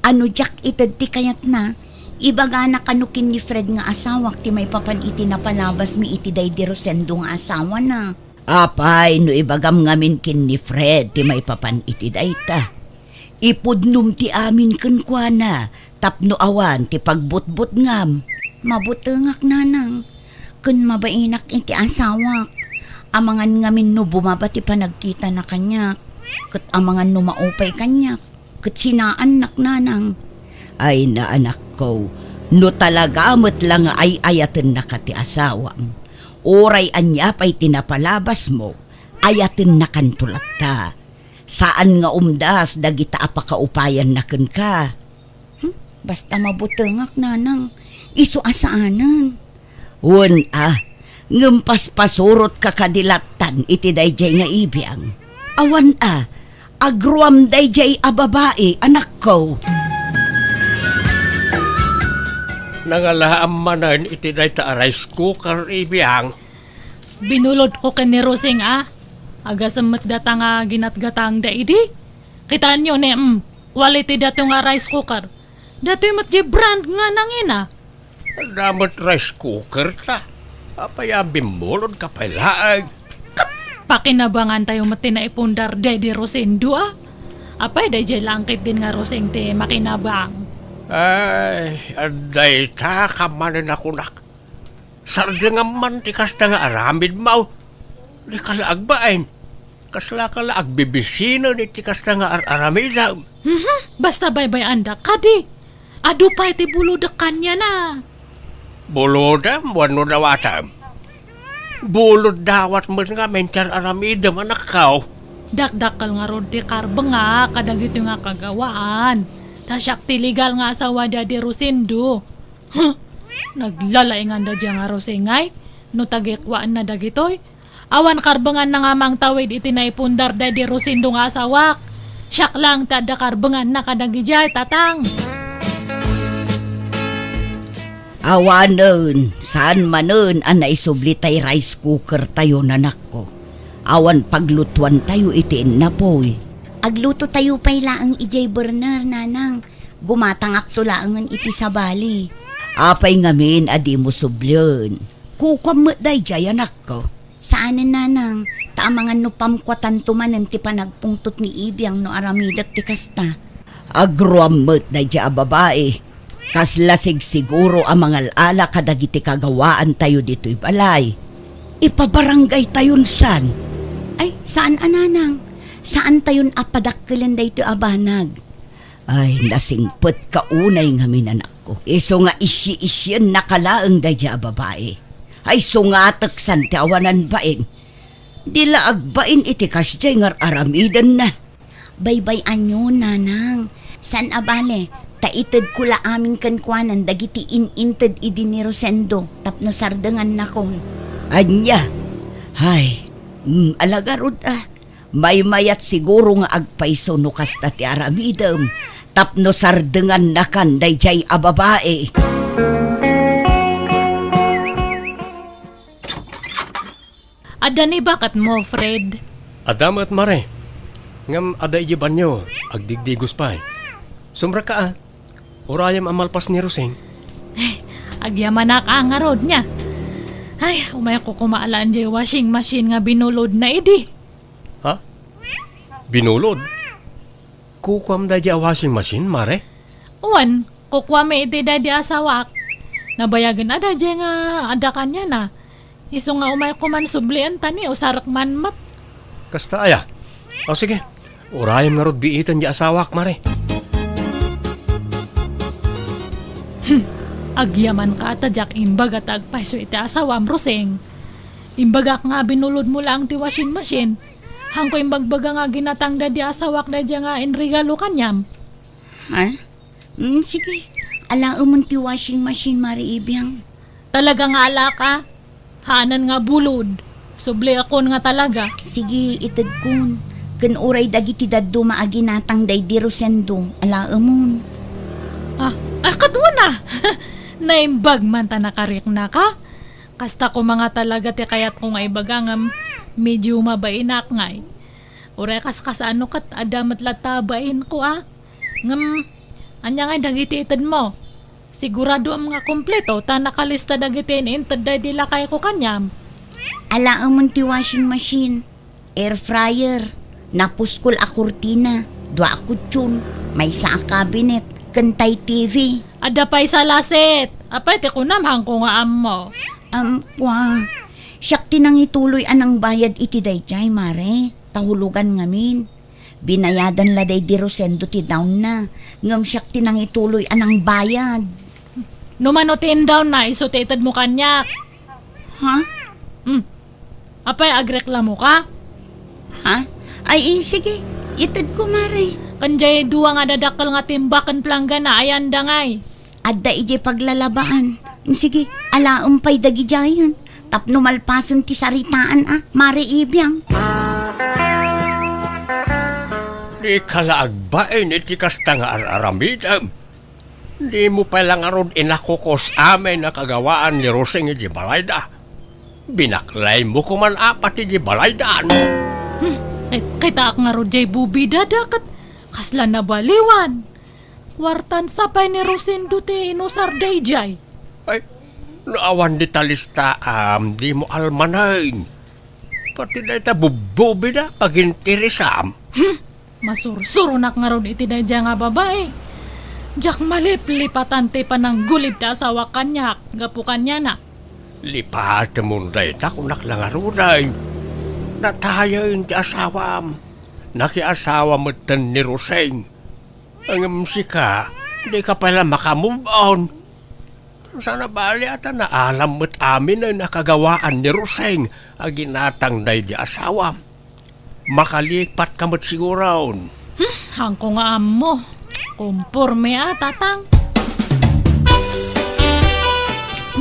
Ano jak itad ti kayat na, ibaga na kanukin ni Fred nga asawak ti may papan iti na palabas mi iti day di Rosendo nga asawa na. Apay, no ibagam ngamin kin ni Fred ti may papan iti day ta. Ipudnum ti amin kunkwana, tapno awan ti pagbutbut ngam. Mabutengak nanang, kun mabainak iti asawak. Amangan ngamin no bumaba ti panagkita na kanyak. Kat amangan no maupay kanyak. Kat sinaan nak nanang. Ay na anak ko, no talaga mo't lang ay ayaten na ka ti asawam. Oray anya pa'y tinapalabas mo, ayaten na kan tulak ta. Saan nga umdas dagita apakaupayan na kan ka? Basta mabutengak nanang, isu asaanan. Wan ngempas pasurot ka kadilatan iti dayjay nga ibiyang. Awan agruam dayjay a babae, anak ko. Nangalaam manan iti day ta rice cooker ibiyang. Binulod ko kan ni Roseng agasamat data nga ginatgatang da idi. Kitaan nyo ne, quality dato nga rice cooker. Dato yung matji brand nga nangina. Damat rice cooker ta. Apaya bimbulod ka palaag. Pakinabangan tayo mati na ipundar Daddy Rosendo Apay dayjay langkit din nga Roseng te makinabang. Ay, aday ta kamanin ako nak. Sarda nga man ti kasta nga aramid mau. Di kalaag bain. Kasla kalaag bibisino ni ti kasta nga aramid. Basta baybay anda kadi. Adu pa iti buludak kanya na. Bulodam, wano dawatam. Bulod dawat mo nga mencar aramidam anak kao. Dakdakal nga rod ti karba nga kadagito nga kagawaan. Tasyak ti legal nga asawa Daddy Rosendo. Naglalaingan da dyan nga Rosengay. No tagikwaan na dagitoy. Awan karbangan na nga mang tawid iti naipundar Daddy Rosendo nga asawak. Siyak lang tada karbengan na kadagijay, tatang. Awanen, saan manen ang naisubli tay rice cooker tayo nanak ko. Awan paglutuan tayo itiin na po'y. Agluto tayo pa'y laang ijay burner, nanang. Gumatangak to laangan iti sa bali. Apay ngamin adi mo sublyon. Kukwam mo day jay anak ko. Saanan, nanang? Taamangan no pamkwatan tumanan ti panagpungtot ni Ibiyang no aramidak ti kasta. Agruam mo day jay babae. Kaslasig siguro ang mga ala kadagiti kagawaan tayo dito'y balay. Ipabarangay tayon san. Ay, saan ananang? Saan tayon apadakkelan dayto abanag? Ay, nasingpet ka unay nga minanak ko. Iso nga isyi-isyan nakalaang dadya babae. Ay, sungatak san ti awanan bain. Dila agbain iti kasjay ngar aramidan na. Baybay anyo, nanang. San abale? Taitid ko la amin kankwanan dagiti ininted idi ni Rosendo tapno sardengan na kon. Anya, ay, alagarod may mayat siguro nga agpaiso no kasta ti aramidem tapno sardengan na kan dayjay a babae. Ada ni bakat mo, Fred? Adam at Mare, ngam ada ijiban nyo, agdigdigos pa. Sumra ka Urayam amalpas ni Roseng. Agyaman na ka nga rod niya. Ay, umay ko kumaalaan dyan washing machine nga binulod na idi. Ha? Binulod? Kukwam da dya washing machine, Mare? Uwan, kukwa may iti da di asawak. Nabayagan ada dyan nga ada kanya na. Iso nga umay ko man sublian tani o sarak man mat. Kasta aya. O sige, urayam nga rod biitan dya asawak, Mare. Agyaman ka atadyak imbag at agpaiso iti asawam, Roseng. Imbagak nga binulod mo lang ti washing machine. Hangko imbagbaga nga ginatang da di asawak da dya nga enregalo kanyam. Ha? Sige. Ala umon ti washing machine, Mari Ibiyang. Talaga nga ala ka. Hanan nga bulod. Subli akon nga talaga. Sige, itad kun. Kun uray dagiti daddo maaginatang day di Rosendo. Ala umon. Kadwa na. Naimbag man ta nakarik na ka. Kasta ko mga talaga ti kayat ko nga ibagangam medyo mabainak ngay. Uray kas ano kat adamat latabain ko Ngam, anya ngay dagiti itad mo. Sigurado ang mga kompleto ta nakalista dagiti inintad da di lakay ko kanyam. Ala umon ti washing machine. Air fryer. Napuskol a kurtina. Dua a kutsyon. May sa a cabinet. Kantay TV. Ada pa'y sa lasit. Apay ti kunamhang ko nga ammo. Kwa. Siyak tinang ituloy anang bayad iti dayjay, Mare. Tahulugan ngamin. Binayadan la day di Rosendo ti down na. Ngam siyak tinang ituloy anang bayad. Numanotin down na isotated mo kanyak. Ha? Apay agreklamo ka? Ha? Ay, sige. Itad ko, Mare. Kanjay duwa nga dadakal nga timbakan plangga na ayan dangay. Adda ije paglalabaan. Sige, ala umpay dagi jayan. Tapno malpasan ti saritaan Mare Ibiyang. Di kalaagbain iti kasta nga araramidam. Di mo palang arod inakukos amin na kagawaan ni Roseng iti balayda. Binaklay mo kuman apat iti balaydaan. Kita ak nga rod jay bubi dadakat. Kasla na baliwan. Wartan sapay ni Rosendo ti inusar day jay. Ay, naawan di talista di mo almanain. Pati na ita bububi na pagintirisam. Masursurunak nga ron iti day jay nga babae. Jak malip-lipatan ti panang gulib ti asawa kanyak. Gapukan niya na. Lipat mo na ita kunak lang arunay. Natayain ti asawam. Nakiasawa mo tan ni Roseng. Ang musika, di ka pala makamove on. Sana bali ata na alam mo't amin ay nakagawaan ni Roseng ang ginatang na di asawa. Makalikpat ka mo't sigurawon. Hangko nga mo. Kumporme tatang.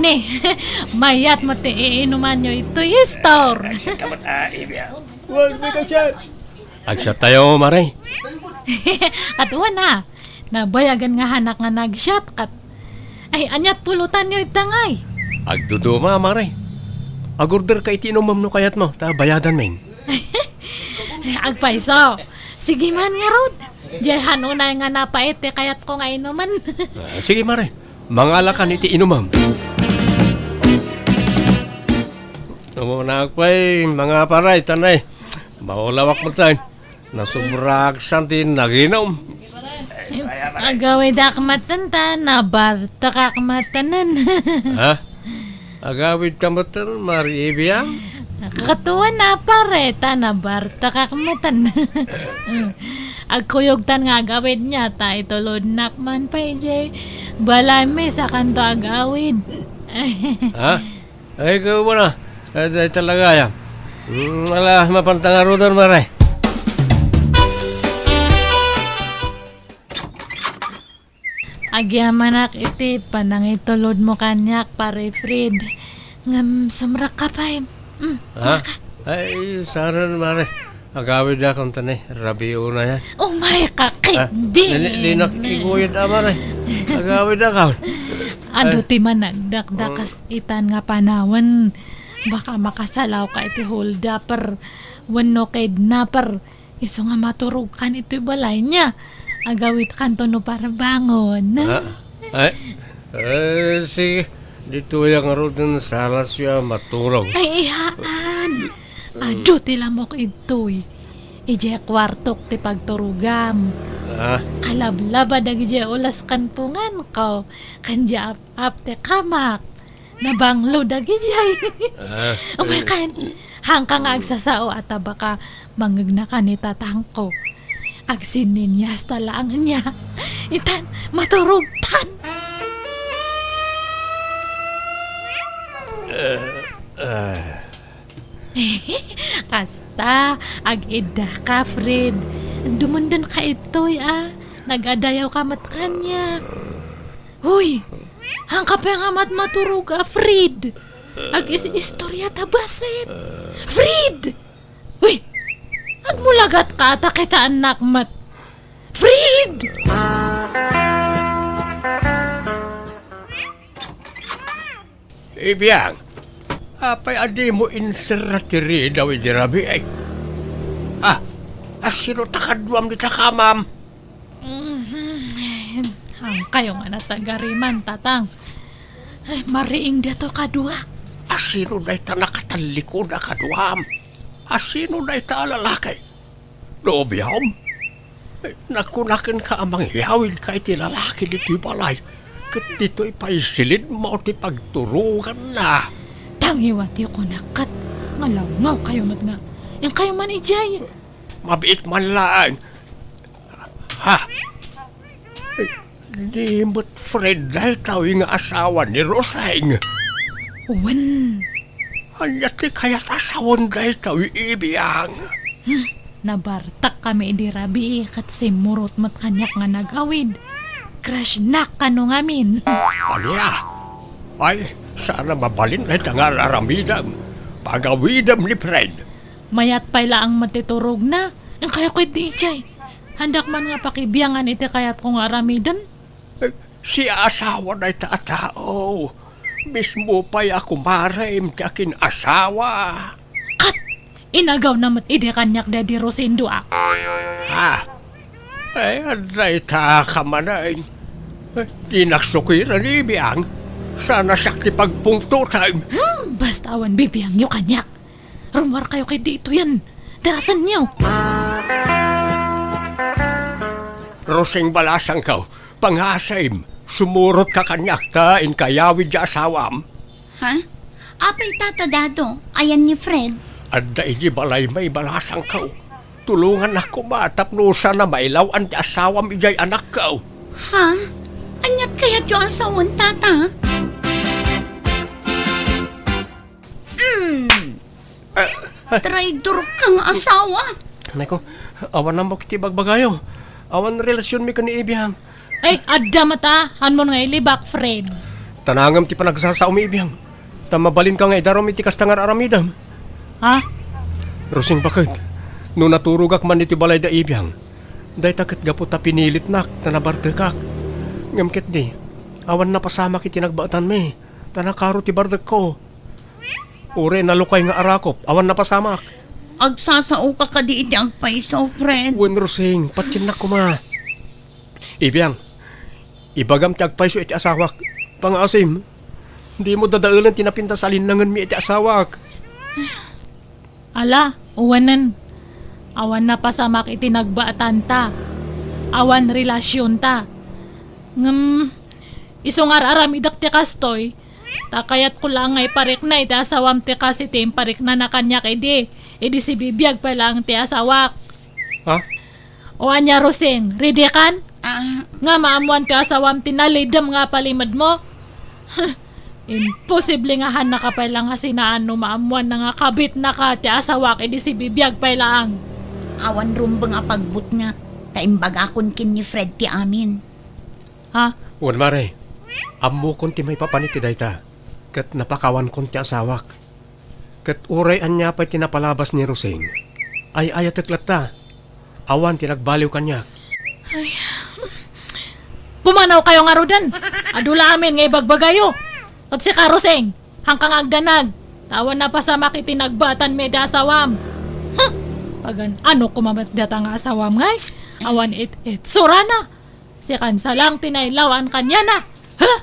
Ne, mayat mo ti iinuman nyo ito store. Huwag may kachan. Agsa tayo, Mare. Katuwa na. Nabayagan nga hanak nga nag-shot kat. Ay, anyat pulutan nyo itangay. Agduduma, Mare. Agorder ka iti inumam no kayat mo, ta bayadan men. Agpaiso. Sige man nga rod. Diyan una nga napaite kayat ko nga inuman. Sige, Mare. Mangalakan iti inumam. Umunakpay, mga paray, tanay. Maulawak mo tayo. Nasubrak santin, naginom. Agawid akmatan ta, nabarta kakmatanan. Ha? Agawid kamatan, Maribiyang? Katuwa na pareta, nabarta kakmatan. Agkuyogtan nga agawid niya, ta itulod nakman pa balay me sa kanto agawid. Ha? Ay, ikaw mo na. Ay, talaga yan. Wala, mapantangarudan, Maray. Agyamanak iti, panang itulod mo kanyak, pare Fred. Ngam, samrak ka pa Ha? Ay, saran, Maray. Agawid na kung tanay. Rabi una yan. Oh my kakindi! Di nakikuyod na, Maray. Agawid na kaon. Ado ti managdakdakas itan nga panawan. Baka makasalaw ka iti hold-upper. Wano kidnapper. Iso nga maturog kan iti balay niya. Agawit kanto no para bangon. Ay, sige. Dito yung rodan salas siya maturog. Ay, ihaan. Ado ti lamok ito'y. Ije kwartok ti pagturugam. Kalablaba dagije ulas kanpungan ko. Kanja ap te kamak. Nabanglo dagijay. Oh my God. Hangka nga agsasao at baka mangagna ka ni tatangko. Agsinin niya sa talangan niya. Itan, maturugtan. Kasta, ag-ida ka, Fred. Dumundan ka ito'y, Nag-adayaw ka matkanya. Huy, hangka pa nga maturog, Fred. Ag-istorya tabasit. Fred! Huy, agmulagat ka, kita anak mat. Fred! Ibiyang, apay adi mo inseratiri daw idirabi ay. Asino takadwam di takamam? Kayo nga natagariman, tatang. Ay, mariing dito kadua. Asino na ita nakatalikod na kadwam? Asino na ita alalakay? Loobiyam? Nakunakin ka amang yawid ka iti lalaki dito'y balay. Kat dito'y paisilid mo ti pagturugan na. Tangiwat yung kunakat. Ngalangaw kayo mat nga. Yung kayo man ijay. Mabiit man lang. Di mo't Fred dahil tawing asawa ni Roseng. Uwan. Anyat ti kaya't asawan dahil tawing ibiyang. Nabartak kami di rabi kat simurot mat kanyak nga nagawid. Crush na kano ngamin. Anya? Ay, sana mabalin na ito nga laramidam. Pagawidam ni Fred. Mayat pala ang matiturog na. Ang kaya ko'y di ijay. Handak man nga pakibiyangan iti kayat kong aramidan. Si asawa na ito tao. Mismo pa'y ako marim tiyakin asawa. Kat! Inagaw na mat ide kanyak daddy Rosendo Ay, aday ta ka manay. Di naksukiran ibiyang. Sana sakti pagpungto time. Basta awan bibiyang nyo kanyak. Rumar kayo kay dito yan. Terasan nyo. Roseng balasang ka. Pangasay, sumurot ka kanyak ta in kayawid ya asawam. Ha? Apay tatadado, ayan ni Fred. Adda iji balay may balasang ka. Tulungan ako matapnusa na mailaw ang asawam ijay anak ka. Ha? Anyat kaya't yung asawan tata? Traidor kang asawa. Nako, awan na mo kiti bagbagayo. Awan relasyon mi ka ni ibiyang. Ay, adda mata. Hanmon nga ilibak, Fred. Tanangam ti panagsasaw mi ibiyang. Tamabalin ka nga idarom iti kastangar aramidam. Ha? Rosing bakit? No naturugak man iti balay da ibiyang. Day takit gapot ta pinilit nak, tanabartekak. Ngamkit di, awan na pasama kiti nagbaatan me, tanakaro ti bartek ko. Ure nalukay nga arakop, awan na pasamak. Agsasao ka di iti agpaiso, friend. Wen Rosing, patsin na ko ma. Ibiyang, ibagam ti agpaiso iti asawak. Pangasim, di mo dadaulan tinapinta sa alinangan mi iti asawak. Ala, uwanan. Awan na pasamak iti nagbaatan ta. Awan relasyon ta. Isungar aram idak ti kastoy. Takayat ko lang ngay parik na iti asawam ti kasi ti parik na nakanyak edi. Edi si bibiyag pa lang ti asawak. Ha? O anya Rosing, ready kan? Ah, Nga maamuan ti asawam ti nalidam nga palimad mo. Imposible nga han nakapailang nga sinaan no maamuan na nga kabit na ka ti asawak edi si bibiyag pa lang. awan rumbang apagbut nga. Kaimbagakon kin ni Fred ti amin. Ha? Wen mare, ammo kon ti may papaniti dayta. Kat napakawan kon ti asawak. Kat uray anya pa tinapalabas ni Rosing. Ay ayateklat ta. Awan tinagbaliw kanyak. Pumanaw kayo nga rodan. Adula amin nga ibagbagayo. At si Karoseng, hangkang agdanag. Tawan na pa sa makitinagbatan may dasawam. Pagan ano kumamatdata nga asawam ngay? Awan it surana. Si kansa lang tinaylawan kanya na. Ha?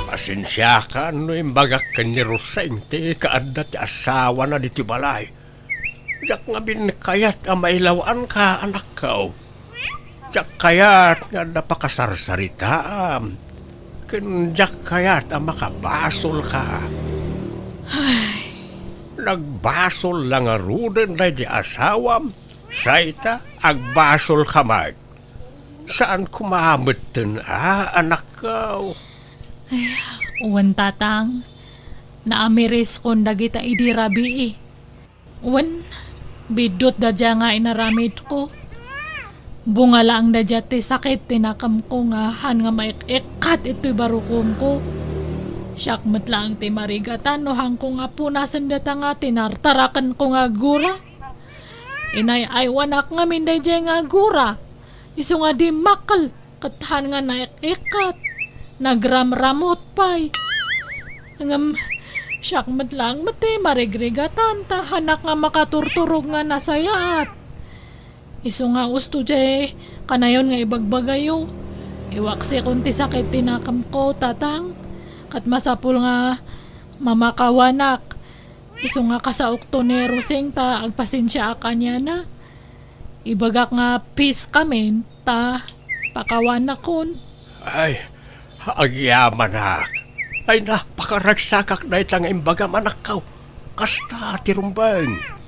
Pasensya ka no imbagak ka ni Roseng ti kaadda ti asawa na diti balay. Jak nga binkayat ang mailawan ka anak ka. Jak kayat nga napakasarsaritaam. Jak kayat ang makabasol ka. Nagbasol lang nga ruden na di asawam. Saita, agbasol ka mag. Saan kumamatan anak ka? Uwan tatang. Naamiris kon dagita idirabi eh. Uwan, bidot dadya nga inaramid ko. Bunga lang dadya ti sakit tinakam ko nga han nga maikikat ito'y barukom ko. Siyak matlang ti marigatan no hang ko nga punasan data nga tinartarakan ko nga gura. Inay ay wanak nga minday dya nga gura. Iso nga di makal kathan nga naikikat. Nagramramot pa'y. Ngam, siyak matlang mati marigrigatan tahanak nga makaturturog nga nasayaat. Iso nga usto jay kanayon nga ibagbagayo. Iwaksi kunti sakit tinakam ko tatang. Kat masapul nga mamakawanak. Iso nga kasaok to ni Rosing ta agpasensya kanya na. Ibagak nga peace kami ta pakawanak kon. Ay, agyaman nak. Ay napakaragsakak na itang imbagam anak ka. Kasta tirumbang.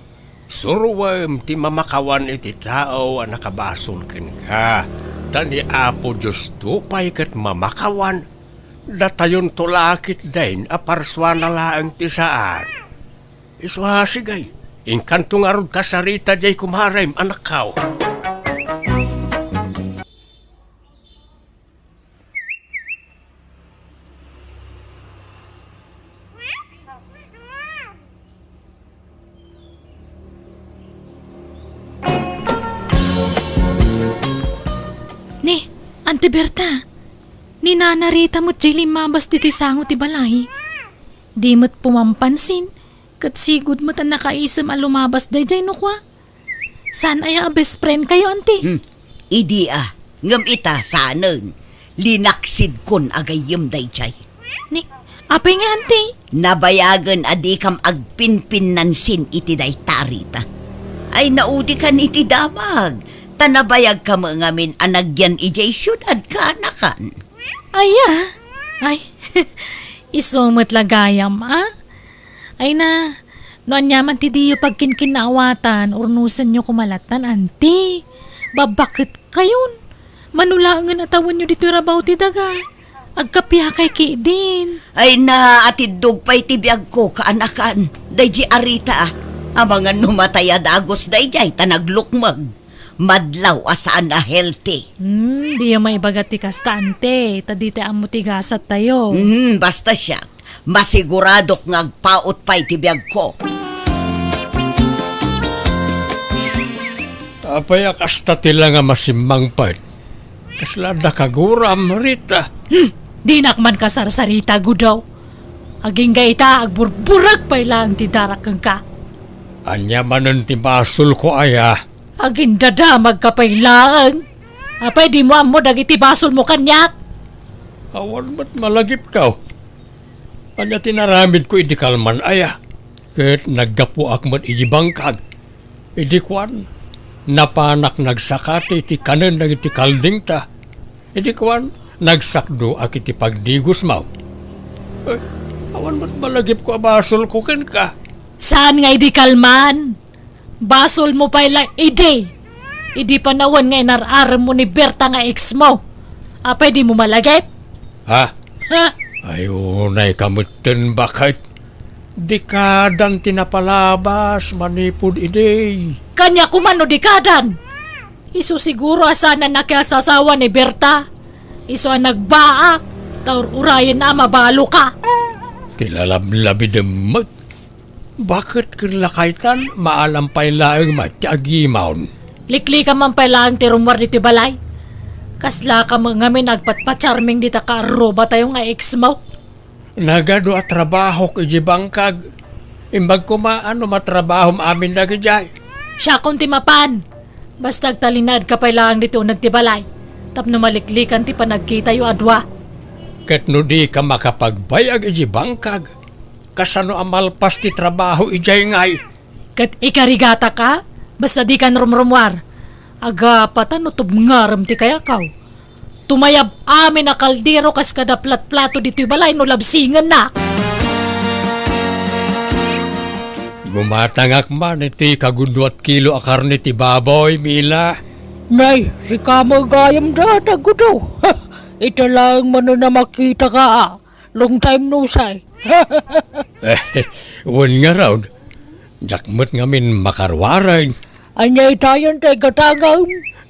Suruwam ti mamakawan iti tao ang nakabasol ka. Tani apo Diyos tupay kat mamakawan. Datayon tulakit din aparswana laang tisaan. Iswasigay, inkantong arod kasarita jay kumarem anak kao. Ni, Ante Berta. Ni nanarita mo't jay limabas dito'y sango ti balay. Di mo't pumampansin, kat sigud mo't ang nakaisam ang lumabas day jay no kwa. Saan ay ang best friend kayo, ante? Idi ngam ita sanen. Linaksid kon agayem dayjay. Ni, apay nga, ante? Nabayagan adi kam agpinpin nansin iti daytarita. Ay naudi kan iti damag. Tanabayag ka ngamin anagyan ijay syudad ka anakan. Ay, isumot lagayam, ah? Ay na, noan yaman ti diyo pag kinkinawatan, urnusan nyo kumalatan, anti. Babakit kayon? Manulangan atawan nyo dito rabaw ti daga. Agkapya kay Kidin. Ay na atidog pa'y tibiyag ko kaanakan. Dayji arita amangan numatay adagos dayjay tanaglukmag. Madlaw asaan na healthy. Di yung maibagat ti kasta, ante. Tadite ang mutigasat tayo. Basta siya. Masiguradok ngagpaot pa'y tibiyag ko. Apay akasta tila nga masimang pad. Kaslada kaguram, Rita. Di nakman ka sarsarita, gudaw. Aging gaita, agburburag pa ilang tidarak kang ka. Anya manon ti basol ko aya. Aging dadamag ka pa ilang. Apay di mo amo dagiti basol mo kanyak. Awan ba't malagip ka? Anya tinaramid ko idi kalman aya. Ket naggapu akmat iji bangkag. Idi kwan. Napanak nagsakati iti kanan na iti kalding ta. Idi kwan. Nagsakdo ak iti pagdigos mau. Awan ba't malagip ko basol ko ken ka? Saan nga idi kalman? Basol mo pa ilang idi. Idi panawan nga inarar mo ni Berta nga ex mo. Apay di mo malagip? Ha? Ha? Ayunay kamutin bakit? Dekadan tinapalabas manipod ide. Kanya kumano dikadan. Iso siguro asana nakiasasawa ni Berta. Iso ang nagbaak. Taur urayan na mabalo ka. Tilalablabi demag. Bakit kinlakaitan maalampay laeng matiagimaon? Likli ka man pala ang tirumwar dito balay. Kasla ka mga ngamin nagpatpacharming dita ka aroba tayo nga ex mo. Nagado at trabaho kiji bangkag. Imbag ko maano matrabaho amin na gijay. Siya kung timapan. Basta talinad ka pala ang dito nagtibalay. Tapno maliklikan ti panagkita yu adwa. Ket no di ka makapagbayag iji bangkag. Kasano amalpas ti trabaho ijay ngay. Kat ikarigata ka, basta di kan rumrumwar. Aga patan utub ngaram ti kaya kaw. Tumayab amin na kaldero kas kada plat-plato dito'y balay no labsingan na. Gumatangak man iti kagundwat kilo akar ni ti baboy, Mila. Nay, si Kamoy gayam data gudo. Ito lang man na makita ka. Long time no say. Wan nga raw. Jakmat ngamin makarwaray. Anyay tayon tay katagaw.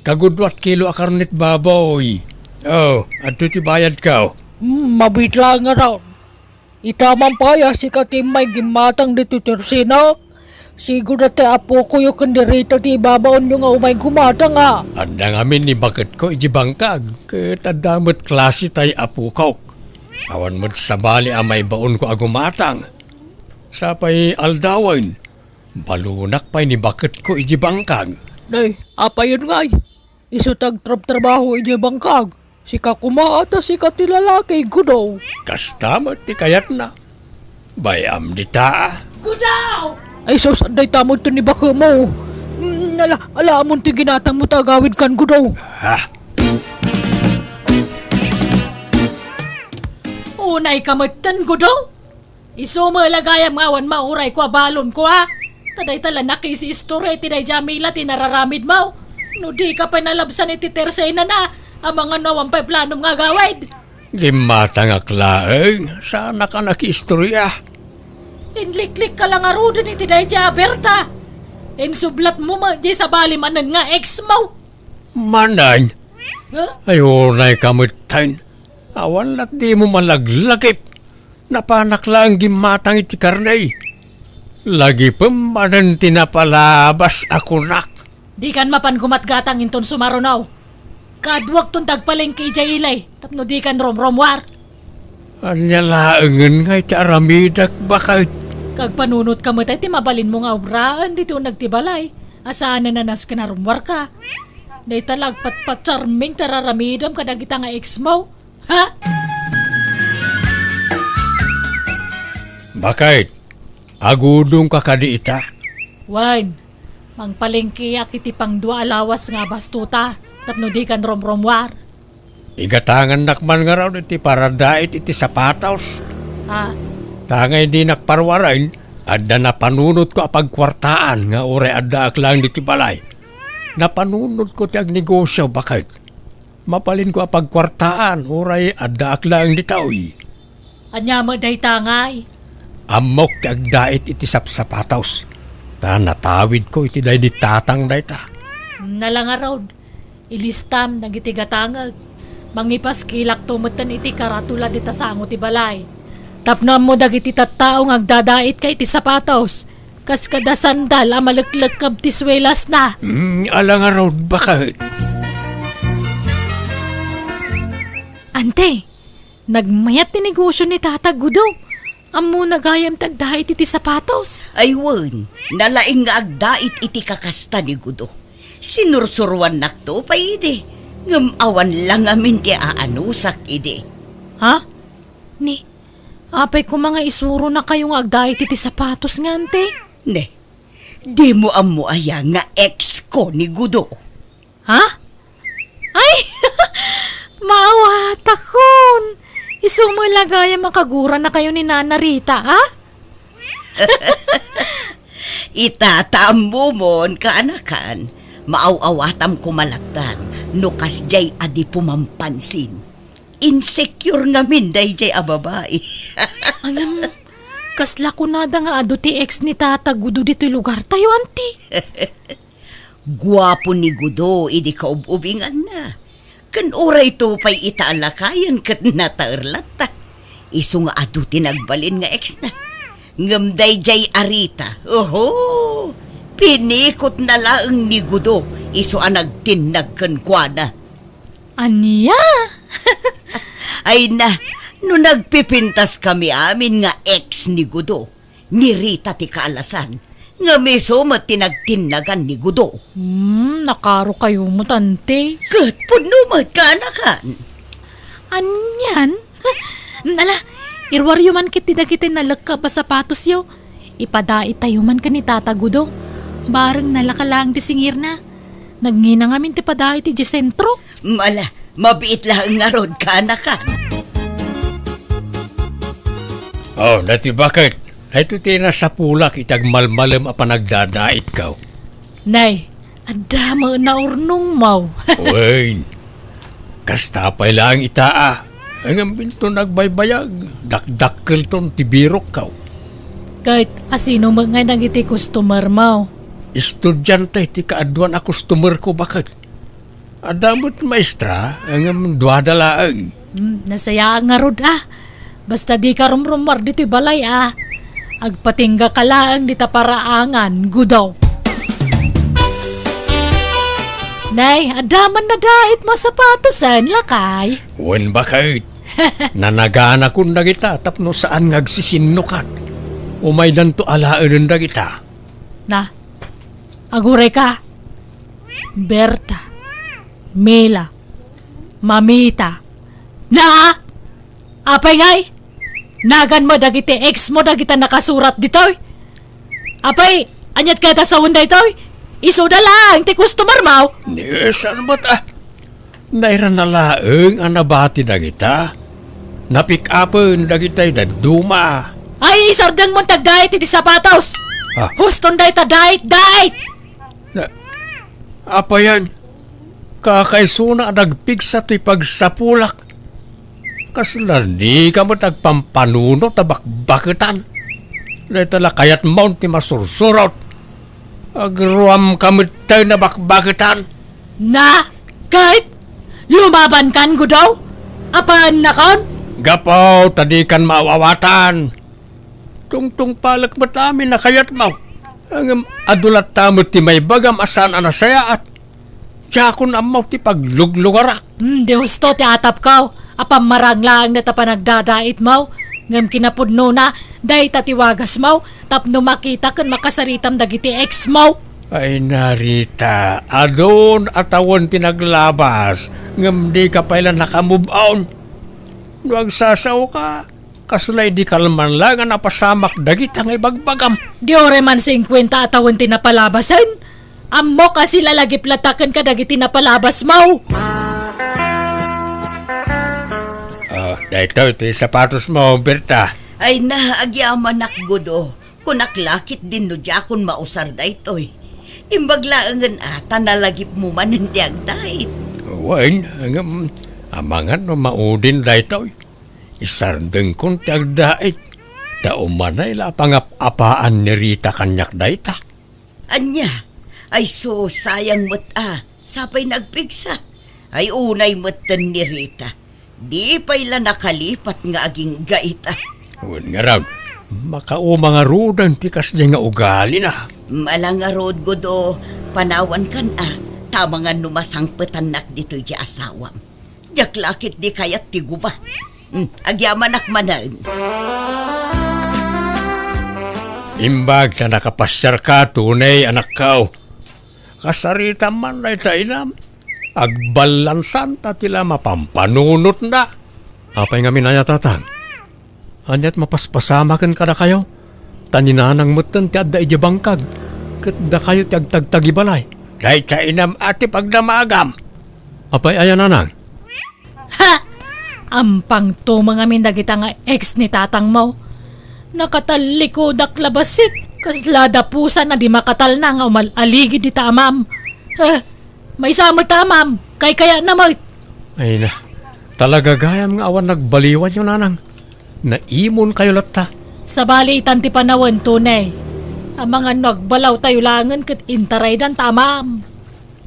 Kagundwat kilo akar nit baboy. Oh, ato ti bayad ka. Mabitla nga raw. Itaman pa ya si katimay gimatang dito tersina. Siguro te apo ko yung kandirito ti babaon yung umay gumatang nga. Anda ngamin ni bakit ko iji bangkag. Katadamot klase tay apo ko. Awan mo't sabali amay baon ko agumatang. Sapay aldawan. Balunak pa'y ni bakit ko iji bangkag. Nay, apa yun ngay? Isutag trabaho iji bangkag. Si kakumaata si katilalaki gudaw. Kastamot ti kayat na. Bayam di taa. Gudaw! Ay sos, anday tamod to ni baka mo. Alamon ti ginatang mo tagawid kan gudaw. Ha? Unay kamatan gudaw. Iso mo lagayam ngawan mauray ko abalon ko ha. Taday tala nakisi istorya tinay Jamila tinararamid mo. No di ka pa nalabsan iti tersay na ang mga nawang pa'y planom nga gawid. Limatang aklaeng. Sana ka nakistorya. Inliklik ka lang arudo ni tinay Berta. Insublat mo ma di sa balimanan nga ex mo. Manay. Huh? Ayunay kamutain. Awan at di mo malaglagip. Napanak lang gimatang iti karnay. Lagi pamanan tinapalabas ako nak. Di kan mapan gumatgatang inton sumarunaw. Kadwag tong tagpaling kay Jailay. Tapno di kan romromwar. Anya laengen nga iti aramidak bakit. Kag panunot ka mo tayo, mabalin mo nga obraan dito nagtibalay. Asaan na nanas ka na rumwar ka. Day talag patpatcharming tararamidam kadag kita nga ex mo. Ha? Bakit? Agudong ka kadi ita. Wan, mangpalengke akiti pang dua alawas nga bastuta. Tapno di kan romromwar. Igatangan nakman nga raw iti paradait iti sapataws. Ha? Tangay di nakparwarain, adda napanunot ko apagkwartaan nga ure adda aklang diti balay. Napanunot ko ti agnegosyo bakit? Mapalin ko apagkwartaan, ure adda aklang ditaoy. Anya mo day tangay. Amok ti agdait iti sapsapataws. Ta natawid ko iti day ditatang day ta. Nalangarod. Ilistam nagitigatangag. Mangipas kilak tumutan iti karatula dita sango ti balay. Tapnam mo dagiti tattaong agdadait kay ti sapatos. Kas kada sandal malaglag kab tiswelas na. Alang araw bakit? Ante, nagmayat ti negosyo ni Tata Gudo. Amo nagayam tagdahay iti sapatos. Ay wan, nalaing nga agdait iti kakasta ni Gudo. Sinursuruan nakto pa ide. Ngamawan lang amin ti aanusak ide. Ha? Ni, apay ko mga isuro na kayong agdahay iti sapatos nga ante. Ne, di mo amo aya nga ex ko ni Gudo. Ha? Ay! Maawat akon! Isumulagaya makagura na kayo ni Nana Rita, ha? Itatambo mon kaanakan. Maawawatam kumalaktan. Nukas jay adi pumampansin. Insecure nga min day jay a babae. Angam, kasla ko nada nga ado ti ex ni Tata Gudo dito'y lugar tayo, anti. Guwapo ni Gudo, idi kaububingan na. Kan oray to pa'y itaalakayan kat nataerlata. Iso nga ado tinagbalin nga ex na. Ngamday jay arita. Oho! Pinikot na laang ni Gudo. Iso anagtinag kan kwa na. Aniya? Ay na, no nagpipintas kami amin nga ex ni Gudo. Ni Rita ti kaalasan. Nga meso matinagtinagan ni Gudo. Nakaro kayo mo, tante. Kat punumat ka anakan. Anyan? Nala, irwaryo man kiti dagiti nalagka pa sapatos yo. Ipadait tayo man ka ni Tata Gudo. Bareng nalakalang ti singir na. Nagngina ngamin ti padait ti sentro. Mala, mabiit lang nga rod ka anakan. Oh, dati bakit? Ito tina sa pulak itag malmalem a panagdadait ka. Nay, adama na urnong mau. Uy, kastapay lang itaa. Ang binto nagbaybayag, dakdakkel ton tibirok ka. Kahit asino mga nagiti customer mau. Estudyante ti kaadwan a customer ko bakit? Adamot maestra, ang duadalaang. Nasaya nga rod Basta di ka rumrumar dito'y balay Agpatingga ka lang di taparaangan, Gudaw. Nay, adaman na dahit masapatosan, lakay. Wen bakit? Nanagana kun na kita tapno saan ngagsisinno ka. Umay danto alaan na kita. Na, aguray ka. Berta, Mela, Mamita. Na, apay ngay? Nagan mo dagiti ex mo dagita nakasurat ditoy. Apay, anyat ka ta sa unday toy. Iso da lang, ti customer mau. Saan ba't Nairan na laeng ang nabati na kita. Napick upin na kita'y daduma. Ay, isardang mo tag-diet iti sapatos. Huston day ta diet. Apa yan? Kakaisuna nagpigsa ti pagsapulak. Kaslan di ka mo tagpampanuno tabakbakitan. Naitala kayat mount ti masursurot. Agruam kami tayo na bakbakitan. Na, kahit lumaban kan Gudaw? Apaan na kon? Gapaw, tadi kan maawawatan. Tungtung palak matami na kayat mo. Ang adulat tamot ti may bagam asan anasaya at tiyakon amaw ti pagluglugarak. Di husto ti atap kaw. Apam marang lang na tapanagdadait mo. Ngam kinapudno na, dahi tatiwagas mo. Tapno makita kan makasaritam dagiti ex mo. Ay narita, adon atawan tinaglabas. Ngam di ka pailan nakamove on. Nuag sasaw ka, kaslay di kalman lang ang napasamak dagitang ibagbagam. Di ore man 50 atawan tinapalabasan. Ammo kasi lalagi platakan ka dagiti napalabas mo. Dahito ito sapatos mo, Berta. Ay na, agyaman nakgudo. Kunaklakit din no diyakon mausar da ito'y. Imbaglaangan ata nalagip mo man hindi agdait. Wain, amangan no maudin dahito. Isardeng kong ti agdait. Daumanay la pangap-apaan ni Rita kanyak dahita. Anya, ay so sayang mo't sapay nagpigsa. Ay unay mo't ni Rita. Di pa'y la nakalipat nga aging gaita. Huwag nga raw, Makao mga rudan tikas di nga ugali na. Malang nga road godo, panawan kan tama nga numasang petanak dito di asawam. Jak lakit di kayat tiguba. Agyaman akmanan. Imbag na nakapasyar ka, tunay anak kao. Kasarita man na itainam. Agbalansan ta tila mapampanunot na. Apay nga minaya tatang. Anyat mapaspasama kan kada kayo. Taninanang mutan ti adda ija bangkag. Kat da kayo ti agtagtagibalay. Dahil kainam ati pagdamagam. Apay ayan nanang. Ha! Ampang to mga mindagita nga ex ni tatang mo. Nakatalikod labasit. Kaslada pusa na di makatal na nga umaligid di tamam. May samot tamam. Kaya na mo. Ay na. Talaga gayam nga awan nagbaliwan yun nanang. Naimon kayo latta. Sa bali itan ti panawan tunay. Ang mga nagbalaw tayo langan kat intaray dan tamam.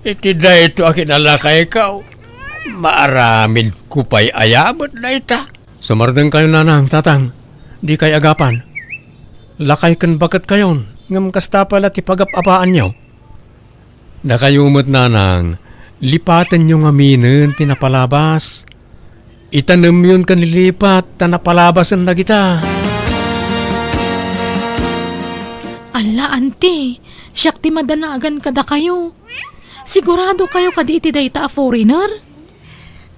Iti na ito akin alakay ikaw. Maaramin ko pa'y ayamot na ita. Sumardeng kayo nanang, tatang. Di kay agapan. Lakay kan bakat kayon. Ngam kasta pala ti pagap-apaan nyo. Nakayumot nanang. Lipatan nyo nga minin tinapalabas. Itanam yun kan lilipat tanapalabasan na kita. Ala, auntie. Siyak ti madanagan kada kayo. Sigurado kayo kadi iti dayta a foreigner?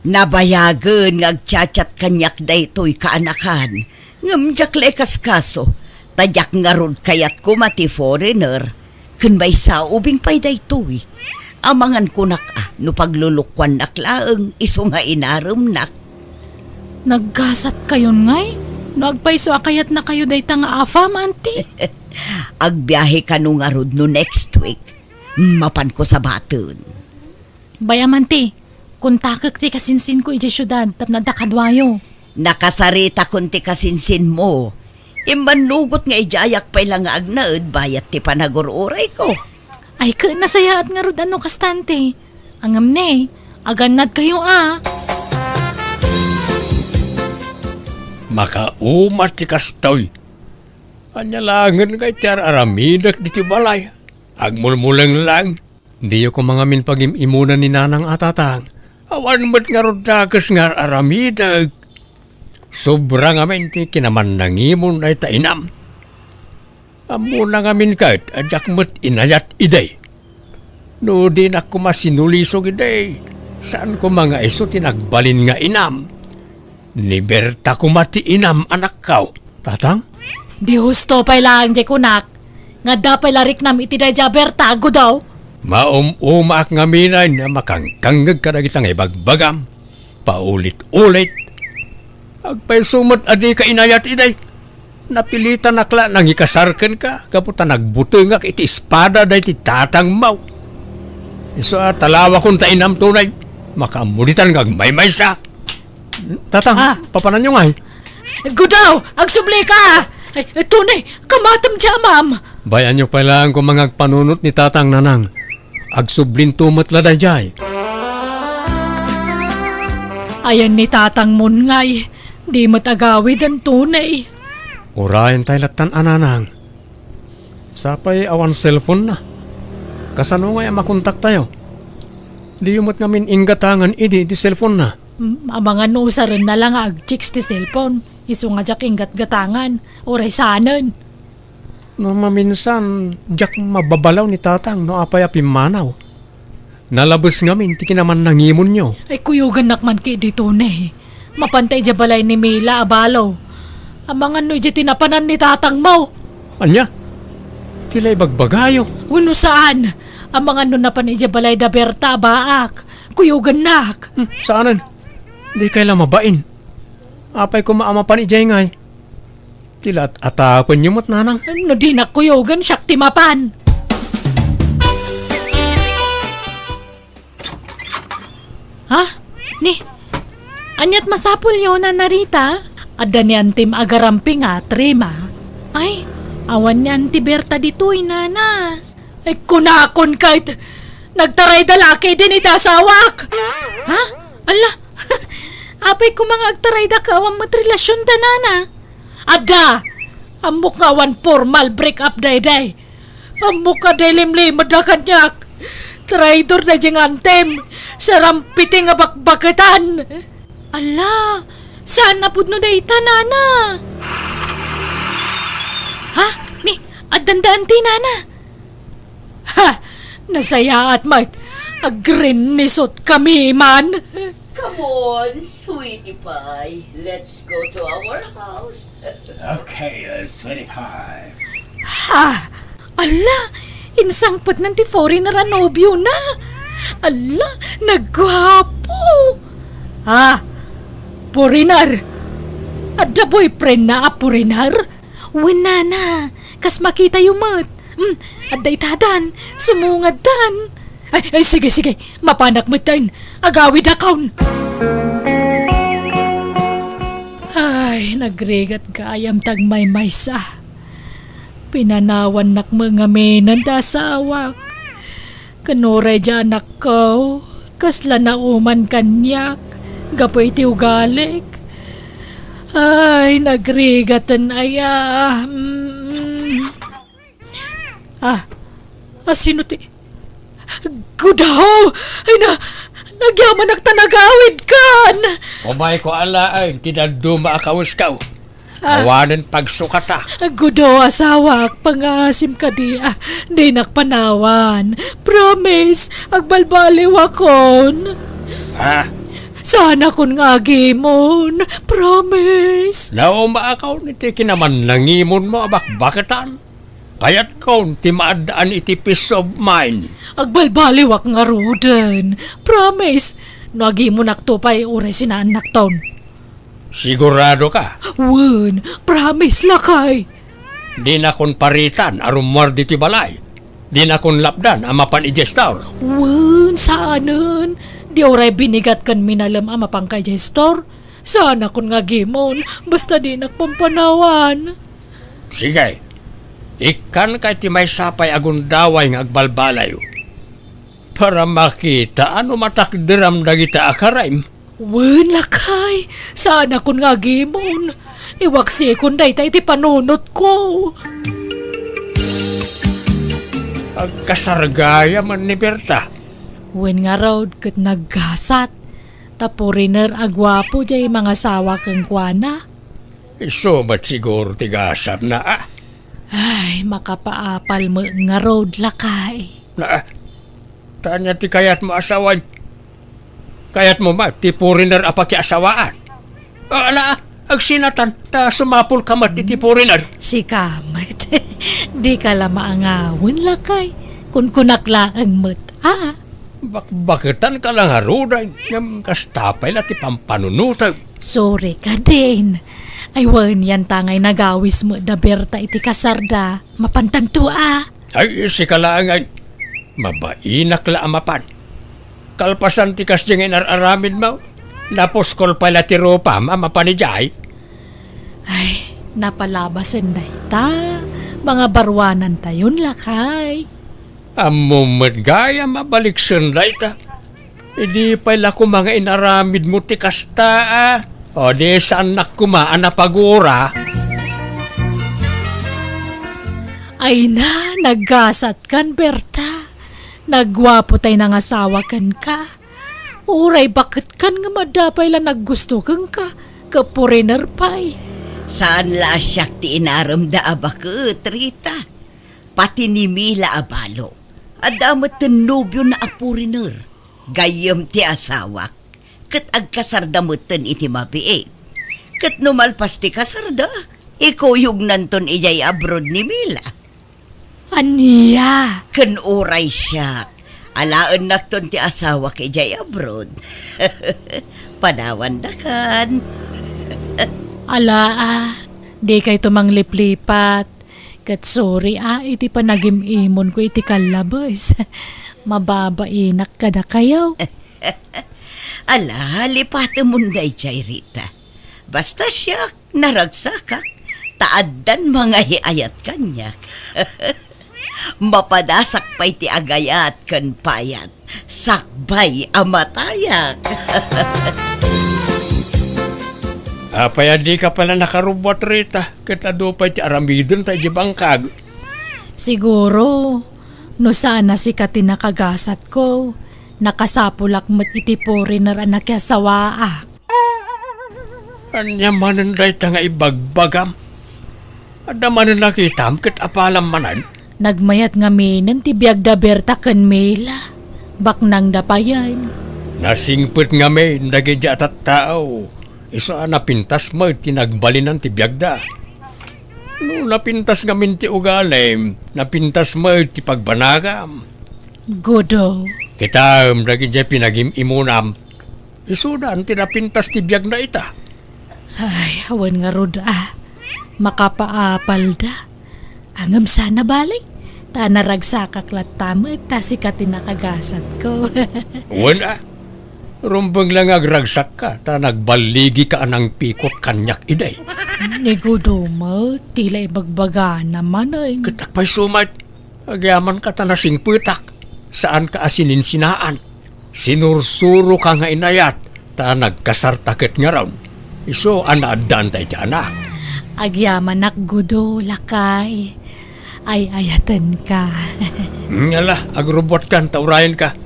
Nabayagan ngagchat kanyak daytoy kaanakan. Ngamjak lekas kaso. Tadyak nga rod kayat ko mati foreigner. Kunbay sa ubing pay daytoy. Amangan ko nak no paglulukwan naklaang iso nga inarum nak. Naggasat kayon ngay? Nagpaiso akayat na kayo dayta nga afam, auntie? Agbiyahe ka no nga rod no next week. Mapan ko sa baton. Bayamanti, kung takak ti kasinsin ko iti syudad, tapna dakadwayo. Nakasarita kun ti kasinsin mo. Imanugot nga ijayak pa ilang nga agnaed bayat ti panagururay ko. Ay ka, nasayaat nga rod ano kastante. Angam ne, aganad kayo Makaumar ti kastoy. Anyalangan kay tiar aramidak di ti balay. Agmulmulang lang. Di ko mga min pag-imunan ni nanang atatang. Awan mo't nga rodakas nga aramidag. Sobrang amin ti kinaman nangimon ay tainam. Amo na ngamin kahit adyak mo't inayat iday. No di na ko masinulisog iday. Saan ko mga iso tinagbalin nga inam. Ni Berta ko mati inam anak kao. Tatang? Di husto pa'y lang, jay kunak. Nga dapay larik nam iti day jaberta, ago daw. Umaak nga minay na makangkangag ka na kitang ibagbagam. Paulit-ulit. Agpay sumot adi ka inayat iday. Napilitan nakla nang ikasarkan ka. Kaputa nagbutungak iti espada day ti tatang mau. Iso talawa kong tainam tunay. Makamulitan kag may siya. Tatang, papanan nyo nga eh. Gudaw, agsubli ka! Ay, tunay, kamatam dya, ma'am. Bayan nyo pala ang kumangag panunot ni tatang nanang. Agsublin tumat laday jay. Ayan ni tatang mon ngay. Di matagawid ang tunay. Urayan tayo latan ananang. Sapay awan cellphone na. Kasano nga makontak tayo? Di umot ngamin inggatangan idi di cellphone na. Mga nusaran na lang ag-chicks ti cellphone. Iso nga jak ingat-gatangan. Oray sanan. No maminsan, jak mababalaw ni tatang no apay apimanaw. Nalabos ngamin, tiki naman nangimon nyo. Ay kuyugan nakman kay di tunay. Mapantay dya balay ni Mila abalaw. Ang mga no dya tinapanan ni tatang mo. Anya? Tila ibagbagayo. Uno saan? Ang mga no napan dya balay da Berta baak. Kuyugan nak. Saanan? Di kaila mabain. Apay ko maamapan ijay ngay. Tila atapan nyo mat nanang. No di na kuyugan siyak timapan. Ha? Ni? Anyat masapul yun na narita? Ada ni antim agaramping trima. Ay, awan ni anti Berta dito'y nana. Ay kunakon kahit nagtaray dalaki din itasawak. Ha? Ala, apay ko mga agtaray da ka awang matrelasyon da nana. Ada, Amok nga one formal break up day. Amok ka day limlimad na kanyak. Traitor na diyang antem. Sarampiting nga bakbaketan. Ala, saan na pud no day tanana? Ha? Ni, adandaan ti nana. Ha, nasaya at mat. Agrin nisot kami man. Come on, sweetie pie. Let's go to our house. Okay, sweetie pie. Ha? Ala, insangpat ng ti foreigner nobyo na. Ala, nagwapo. Ha? Foreigner? Ada boyfriend na foreigner? Wala na. Kas makita yung mat. Ada itadan. Sumungadan. Ay, sige. Mapanak mo tayo. Agawid akaun. Ay, nagregat gayam tagmay maysa. Pinanawan nak mga menan da sawak. Kanoray dyan ako. Kasla na uman kanyak. Gapoy ti ugalik. Ay, nagrigatan aya. Sino ti? Gudaw! Ay na! Nagyaman nagtanagawid kan! Umay ko alaay, tinaduma akawas ka. Awanan pagsukata. Gudaw asawak, pangasim ka di. Di nakpanawan. Promise, agbalbaliw akon. Ha? Sana kun nga gimon. Promise. Nauma akaw niti kinaman nangimon mo abak-bakatan. Kaya't kaun ti maadaan iti peace of mind. Agbalbaliwak nga ruden. Promise. Nagi mo naktupay ure sinaanak ton. Sigurado ka? Wen, promise lakay. Di na kon paritan arumar di ti balay. Di na kon lapdan amapan ijestor. Wen, saanan? Di oray binigat kan minalam ama pang kay gestor. Sana kun nga gimon, basta di nakpampanawan. Sige. Ikan kay ti may sapay agundaway ng agbalbalayo. Para makita ano matakdiram dagita akaray. Wen, lakay. Sana kun nga gimon. Iwaksi kun daytay ti panunot ko. Agkasargaya man ni Berta. Wen nga raw kat naggasat. Tapuriner agwapo jay mga sawa kang kwana. Iso ba't siguro tigasap na Ay, makapaapal mo nga road lakay. Na tanya ti kayat mo asawan. Kayat mo ma, ti foreigner apaki asawaan. Ala, agsinatan, ta sumapul kamat ti foreigner. Si kamat, di ka la maangawin lakay. Kun kunaklaan mo't, Bakbaketan ka lang haruday, ngam kastapay na ti pampanunutag. Sorry ka din. Ay, wan yan tangay nagawis mo da Berta iti kasarda. Mapantanto Ay, si kalaangay. Mabainak la amapan. Kalpasan ti kasjeng inararamid mo. Naposkol pala ti ropa, mapanijay. Ay, napalabasan na ita. Mga barwanan tayon lakay. Amumad gaya mabaliksan la ita. Hindi pala ko mga inaramid mo ti kasta O di sa anak ko pagura. Ay na, naggasat kan, Berta. Nagwapo tay nang asawa kan ka. Uray, bakit kan nga madapay lang naggusto kang ka? Kapuriner pa'y. Saan la siyak ti inaram da abakot, Rita? Pati ni Mila abalo. Adamat ti nobyo na apuriner. Gayam ti asawak. Kat agkasardamutan iti mabii. Kat numalpas ti kasarda, ikuyog nanton ijay abroad ni Mila. Aniya? Kan oray siya. Alaan nakton ti asawa kay ijay abroad. Panawan da kan. Ala di kay tumang liplipat. Kat sorry iti panagimimon ko iti kalabas. Mababainak ka na kayo. Ala, lipate munday jay Rita. Basta siya naragsakak, taaddan mga hiayat kanyak. Mapadasak pa'y ti agayat kan payat, sakbay amatayak. Apay di ka pala nakarubot rita. Katado pa ti aramidon tayo di bangkag. Siguro, no sana si katinakagasat ko, nakasapulak mo't itipori na anak kya sawaak. Anya manan day ta nga ibagbagam. Ada manan nakitam kat apalam manan. Nagmayat nga minan ti biyag da berta ken mela. Baknang dapayan. Nasingput nga may nagidya at tao. Isa napintas mo tinagbalinan ti biyagda. No napintas nga min ti ugalim, napintas mo ti pagbanagam. Godo. Kita nagidya pinagim-imunam. Isudan ti napintas ti biyagda ita. Ay, awan nga roda. Makapaapal da. Angam sana balik. Ta naragsakak latama ta si katinakagasat ko. Wala. Rumbang lang agragsak ka, ta nagbaligi ka anang pikot kanyak iday. Ni Godo mo, tila ibagbaga naman ay. Katak pa'y sumat, agyaman ka ta nasing putak. Saan ka asinin sinaan? Sinursuro ka nga inayat, ta nagkasartakit nga raw. Iso anaadan tayo ti anak. Agyaman nak Godo, lakay. Ay ayatan ka. Ngala, agrobot kan, taurayan ka.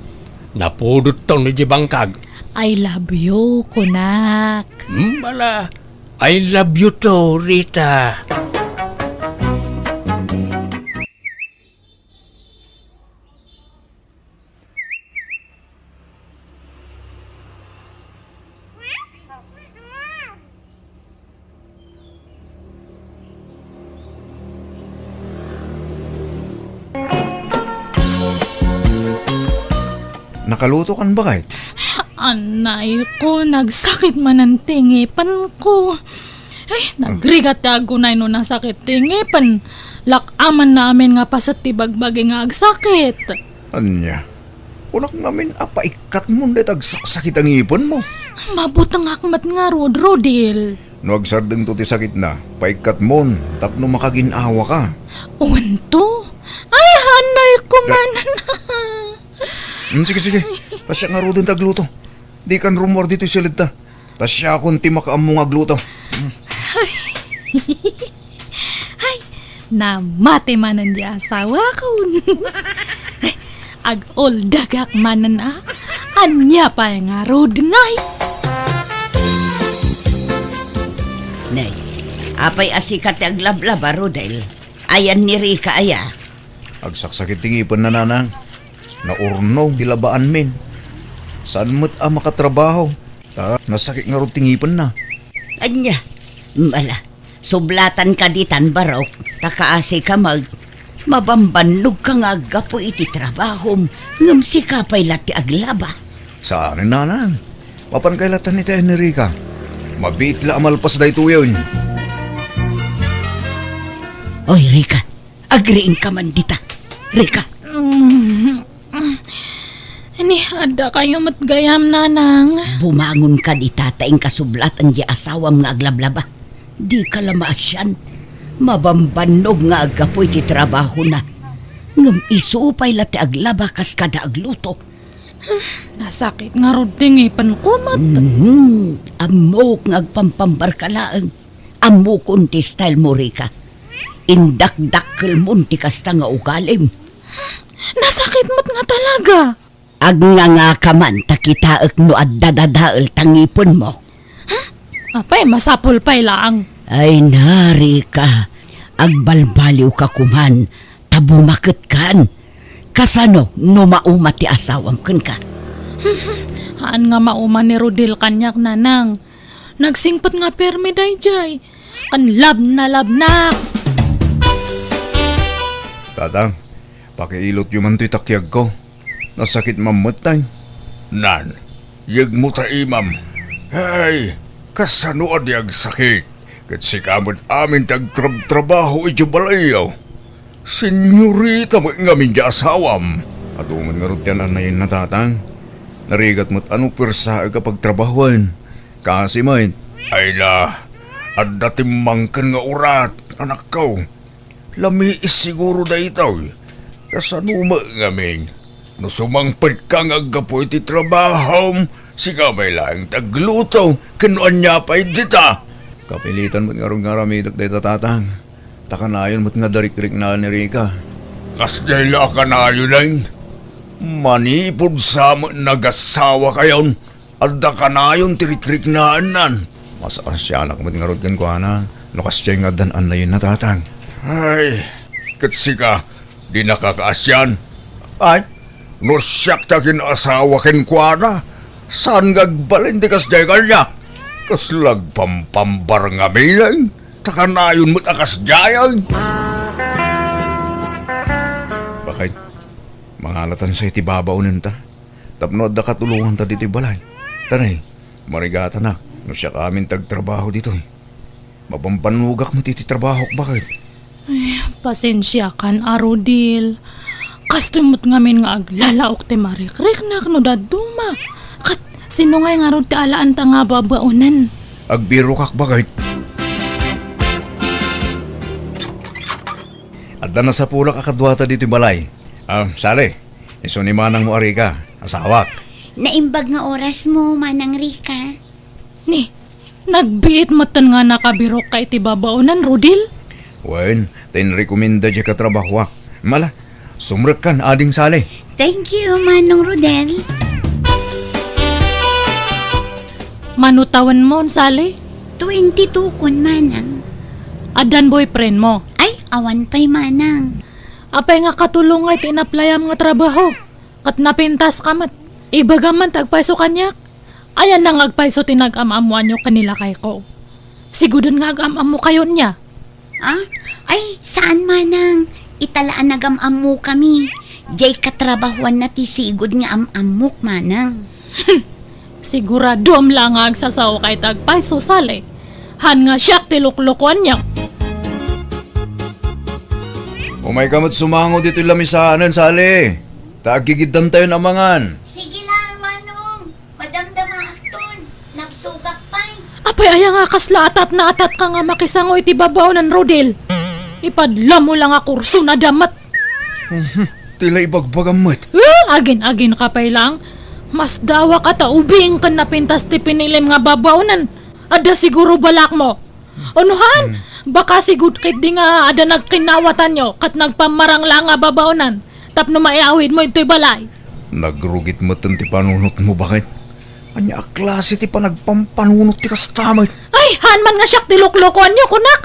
Napudot tong ni Jibangkag. I love you, kunak. Bala, I love you to, Rita. Nakaluto kan ba kahit? Anay ko, nagsakit man ang tingipan ko. Ay, nagrigat ako na no nasakit tingipan. Lakaman namin nga pa sa tibagbagi nga agsakit. Anya? Unak namin apaikat mo na tagsakit ang ipon mo. Mabutang akmat nga Rodil. No agsardeng to ti sakit na, paikat mo, tapno makaginawa ka. Unto? Ay, anay ko man. Sige. Tasya nga ro din tagluto. Di kan rumor dito silid ta. Tasya akong ti makaamong agluto. Ay, namate manan di asawa ko. Ay, ag-oldagak manan anya pa nga rod ngay. Nay, apay asikat aglablaba, Rodel. Ayan ni Rika aya. Agsaksakit tingipon na nanang. Naurno, dilabaan min. Saan mo't makatrabaho? Nasakit nga ro tingipon na. Anya, mala, sublatan ka ditan barok, takaasi ka mabambanlog ka nga agapo iti trabahom, ngam si kapay lati aglaba. Saan nanang? Mapan kailatan ni tayo ni Rika. Mabitla amalpas da ito yun. Oy, Rika, agriin ka man dita. Rika. Ini ada kayo matgayam nanang. Bumangon ka di tataing kasublat ang di asawam nga aglablaba. Di ka lamaasyan. Mabambanog nga agapoy ti trabaho na. Ngam isuupay lati aglaba kas kada agluto. Nasakit nga roding pankumat. Amok nga agpampambarkalaan. Amok unti style mo, Rika. Indak-dakkel mo ti kasta nga ugalim. Nasakit mo't nga talaga. Nga ka man, takitaak no at dadadaal tangipon mo. Apay, masapol pa'y lang. Ay nari ka, agbalbaliw ka kuman, tabumakit kan. Kasano, no mauma ti asawam kun ka. Haan nga mauma ni Rodil kanyak nanang. Nagsingpat nga permi dayjay. Kan lab na. Tatang, pakiilot yung man to'y takyag ko. Nasakit mamutay. Nan, yag mo ta imam. Hey, kasano adyag sakit? Kat si kamot amin tagtrabaho iti balayaw. Senyorita mo ngamin di asawam. At uman nga rutyan na yun na tatang. Narigat mo't ano persa kapag trabahuan. Kasi man. Ay la, at datimang kan nga urat, anak ko. Lamiis siguro da itaw. Kasano mo ngamin? No sumangpad kang agapo iti trabaho, si kamay lang tagluto, kanuan niya pa'y dita. Kapilitan mo't nga ron nga ramidak day tatatang. Takanayon mo't nga darik-rik na ni Rika. Kasdela ka na yun manipod sa nagasawa kayon. Adda ka na yun tirikrik na anan. Mas asyanak mo't nga ron kan ko na. Lukas siya nga danan na yun natatang. Ay, katsi ka, di nakakaasyan. Ay, No siyak ta kinasawa kin kwa na. Saan gagbalin di kas degal niya? Kas lagpampambar nga bilang. Takanayon mo't akas jayang. bakit? Mangalatan sa itibabaw ta. Tapno da katulungan ta dito balay. Tanay, marigata na. No siya kamin tagtrabaho dito eh. Mapampanugak mo titi trabaho bakit? Pasensya kan, Arodil. Kastumot ngamin nga aglalaok ti marik-rik na kano daduma. Kat sino nga nga ron ti alaan ta nga babaunan. Agbiro kak bakit? At na sa pula kakadwata dito balay. Sale, iso ni manang mo arika, asawak. Naimbag nga oras mo, Manang Rika. Ni, nagbiit mo tan nga nakabirok ka iti babaunan, Rodil? Wen, tinrekomenda dya katrabaho. Mala, sumrek kan ading sale. Thank you, Manong Rodel. Manutawan mo, Sally? 22 kun, Manang. Adan boyfriend mo. Ay, awan pa'y Manang. Apay nga katulong nga tinaplayam nga trabaho. Kat napintas ka mat. Ibaga man tagpaiso kanyak. Ayan nang agpaiso tinag-amamuan nyo kanila kay ko. Sigudon nga agam-am mo kayo niya. Ah? Ay, saan Manang? Italaan nagam-am mo kami. Jay katrabahuan na tisigod nga am-amok, Manang. Siguradom lang nga agsasaw kay tagpaiso sale. Han nga siyak tiluklukuan niya. Umay kamot sumango dito lamisaanan sale. Tagigidam tayo namangan. Sige lang, Manong. Madamdama akton. Nagsugak pa'y. Apay aya nga kasla atat na atat ka nga makisango iti babaw ng Rodel. Ipadla mo lang a kurso na damat. Tila ibagbagamot. Agin-agin ka pa'y lang. Mas dawa ka ta ubing kan napintas ti pinilim nga babawnan. Ada siguro balak mo. Unuhan, baka sigud kit di nga ada nagkinawatan nyo kat nagpamarang lang nga babawnan. Tapno maiawid mo ito'y balay. Nagrugit mo ti panunot mo bakit? Anya klase ti panagpampanunot ti kastamay. Ay, han man nga siyak tiluklukuan nyo, kunak.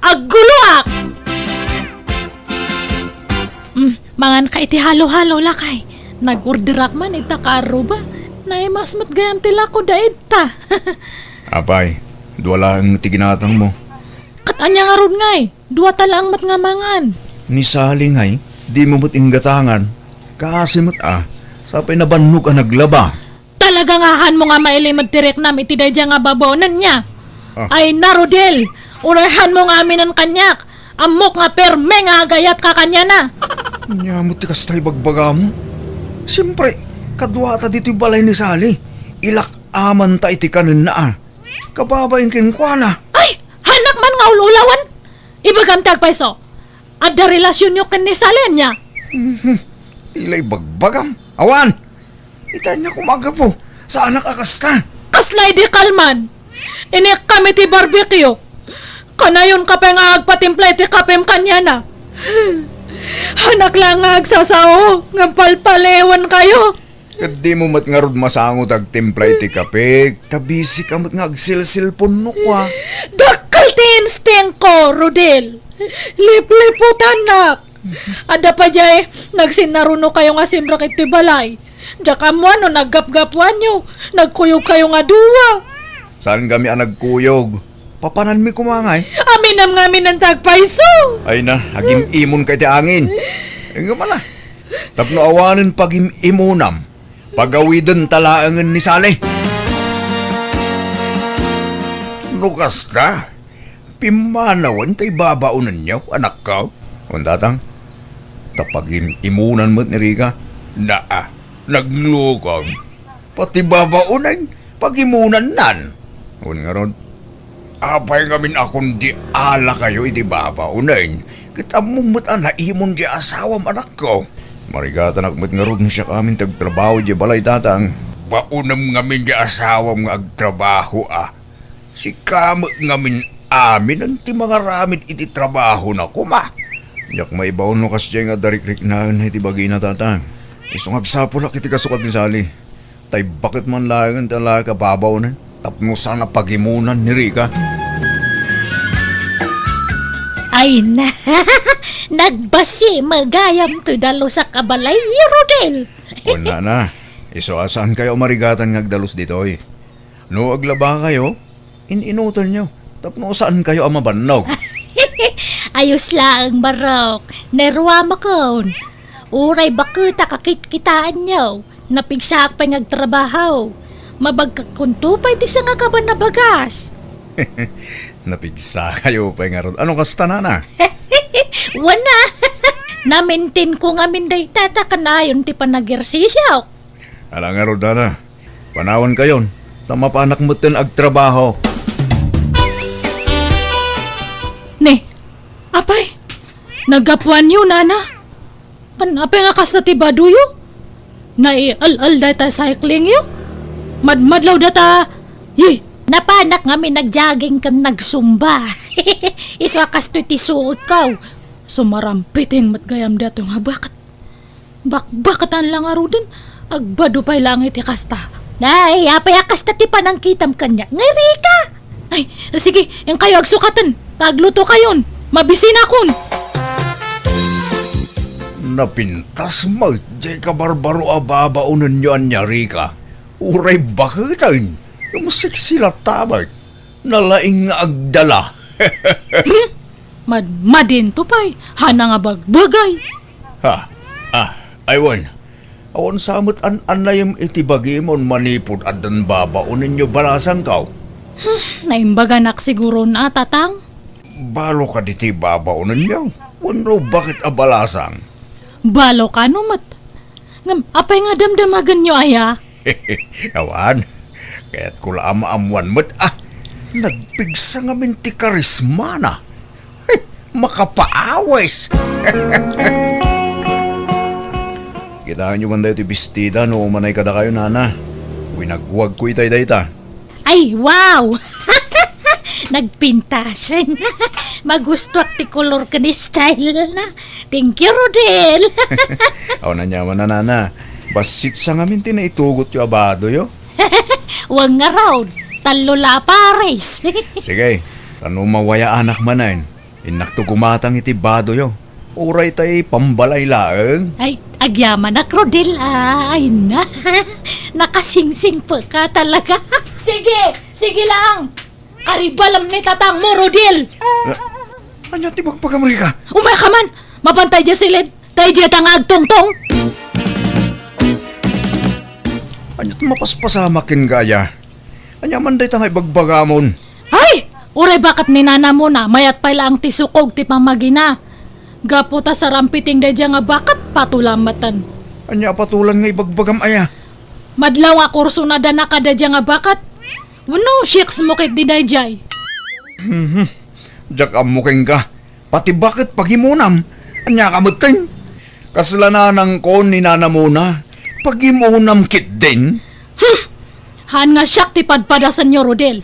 Aguluak! Mangan ka iti halo-halo lakay. Nag-orderak man ita karo ba? Naimas matgayam tila ko daid ta. Apay, duwala ang tiginatang mo. Kat anya nga ron ngay, duwa tala ang matngamangan. Ni Sali ngay, di mo mo't inggatangan. Kasi mo't sapay nabannog ang naglaba. Talaga nga han mo nga mailimad direk nam iti dayja nga babaonan niya. Ay Narodel, urahan mo nga amin ang kanyak. Amok nga perme nga agayat ka kanya na. Nyamot ti kastay bagbaga mo. Siyempre, kadwata dito'y balay ni Sali. Ilak aman ta iti kanin na Kababayin kinkwana. Ay, hanak man nga ululawan. Ibagam tagpaiso. Ada relasyon nyo kan ni Salen niya. Tila'y bagbagam. Awan! Ita niya kumaga po. Sa anak akasta. Kaslay di kalman. Inik kami ti barbecue. Kanayon ka pa nga agpatimplay ti kapem kanya na. Hanak lang nga agsasao. Nga palpalewan kayo. Kat di mo mat nga rod masangot ag timpla iti kape. Tabisi ka mat nga agsilsilpon no kwa. Dakal ti instinct ko, Rodel. Lipliputan nak. Ada pa jay, nagsinaruno kayo nga simrak iti balay. Daka mo ano, naggap-gapuan nyo. Nagkuyog kayo nga duwa. Saan kami ang nagkuyog? Papanan mi kumangay. Aminam nga amin ang tagpaiso. Ay na, hagim imon kay ti angin. Nga mala. Tapno awanin pagim imunam. Pagawidan talaangan ni Sale. Lukas ka. Pimanawan tay babaunan niyo, anak ka. Undatang, tapagin imunan mo't ni Rika. Naglukang. Pati babaunan, pagimunan nan. Nga ron, Apay ngamin akong di ala kayo iti babaunan. kita mumut naimon di asawam anak ko. Marigata nakmat nga ron siya kamin tagtrabaho di balay tatang. Paunam ngamin di asawam nga agtrabaho Si kamo ngamin amin ang ti mga ramid iti trabaho na kuma. Yak maibaw no kasya nga darikrik na iti bagay na tata. Isong agsapulak iti kasukat ni Sally. Tay bakit man lang talaga kababaw na. Tapno sana pagimunan ni Rika. Ay na, nagbasi magayam to dalo sa kabalay, Rodel. Wala na. Iso asan kayo marigatan ngagdalos dito eh. No aglaba kayo, ininutan nyo. Tapno saan kayo ang mabannog? Ayos lang, Barok. Nerwa makon. Uray bakita kakit-kitaan nyo. Napigsak pa ngagtrabaho. Mabagkakuntupay ti sa nga kaban na bagas. Napigsa kayo pa nga ron. Anong kasta na? Wana. Namintin ko nga minday tata kanayon ti panagersisyaw. Alang nga ron na. Panawan kayon. Tama pa anak mo tin agtrabaho. Ne, apay, nagapuan yun, nana. Apay nga kas na tibaduyo. Al data cycling yun. Madlaw data, napanak nga may nagjogging kan nagsumba. Iswakas to'y tisuot kaw. Sumarampiting matgayam dato nga bakatan lang arudan. Agbado pa'y langit ikasta. Nay, apay akasta ti panangkitam kanya. Ngiri ka! Ay, sige, yung kayo agsukatan. Tagluto kayon. Mabisin akon. Napintas mo, di ka barbaro ababaunan nyo anyari ka. Uray bakitan, yung siksila tabay, nalaing nga agdala. Madin to pa'y. Hana nga bagbagay. Aywan, awan samot an-anayam itibagi mon manipod at dan babaunan nyo balasang kaw. Naimbaganak siguro na tatang. Balo ka diti babaunan nyo, wano bakit abalasang? Balo ka no mat. Apay nga damdamagan nyo aya. Awan, kaya't kula ama-amuan mo't nagpigsa nga minti karisma na. Makapaawais. Kitaan nyo man dayo ti bestida no manay kada kayo nana. Winagwag ko itay ta. Ay, wow! Nagpintasan. Magustuak ti color ka ni style na. Thank you, Rodel. Aw na nyaman na nana. Basit sa ngamin tinaitugot yung abado yo. Wag nga raw. Talula pares. Sige, tanong mawaya anak manan. Inakto gumatang iti bado yo. Uray tay pambalay laeng. Ay, agyaman na, Rodel. Ay na. Nakasingsing pa ka talaga. Sige lang. Karibalam ni tatang mo, Rodel. Anya ti magpagamri ka? Umay ka man. Mapantay dya silid. Tay dya tangag tong-tong. Anya ti mapaspasamakin gaya. Anya man day tangay bagbagamon. Ay! Uray bakat ni nana mo na. Mayat pa lang ti sukog ti pamagina. Gaputa sa rampiting day dya nga bakat patulamatan. Anya patulan nga ibagbagam aya. Madlaw nga kurso na da nakada dya nga bakat. Wano, shakes mo kit di dayjay. Diyak amuking ka. Pati bakit paghimunam? Anya kamutin? Kasalanan ko ni nana muna. Paghimunam kit din? Han nga siyak ti padpadasan nyo, Rodel.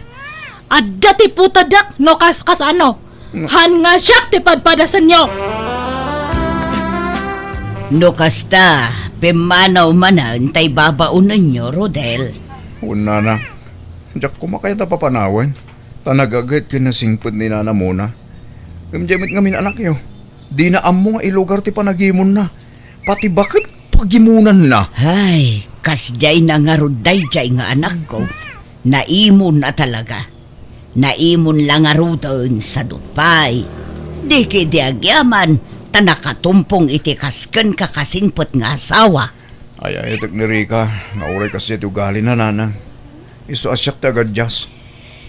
At dati putadak no kas ano. Han nga siyak ti padpadasan nyo. No kasta, pimanaw manan tay babaunan nyo, Rodel. Una na. Diyak kumakaya ta papanawan. Tanagagayat kinasingpad ni nana muna. Gamjamit ngamin anak yo. Di na amo nga ilugar ti panagimon na. Pati bakit pagimunan na? Ay, kasjay na nga ruday jay nga anak ko. Naimon na talaga. Naimon lang nga rudan sa dupay. Di kidi agyaman, tanakatumpong iti kasken kakasingpot nga asawa. Ay, itak ni Rika. Nauray kasi iti ugali na nana. Iso asyak ti agad jas.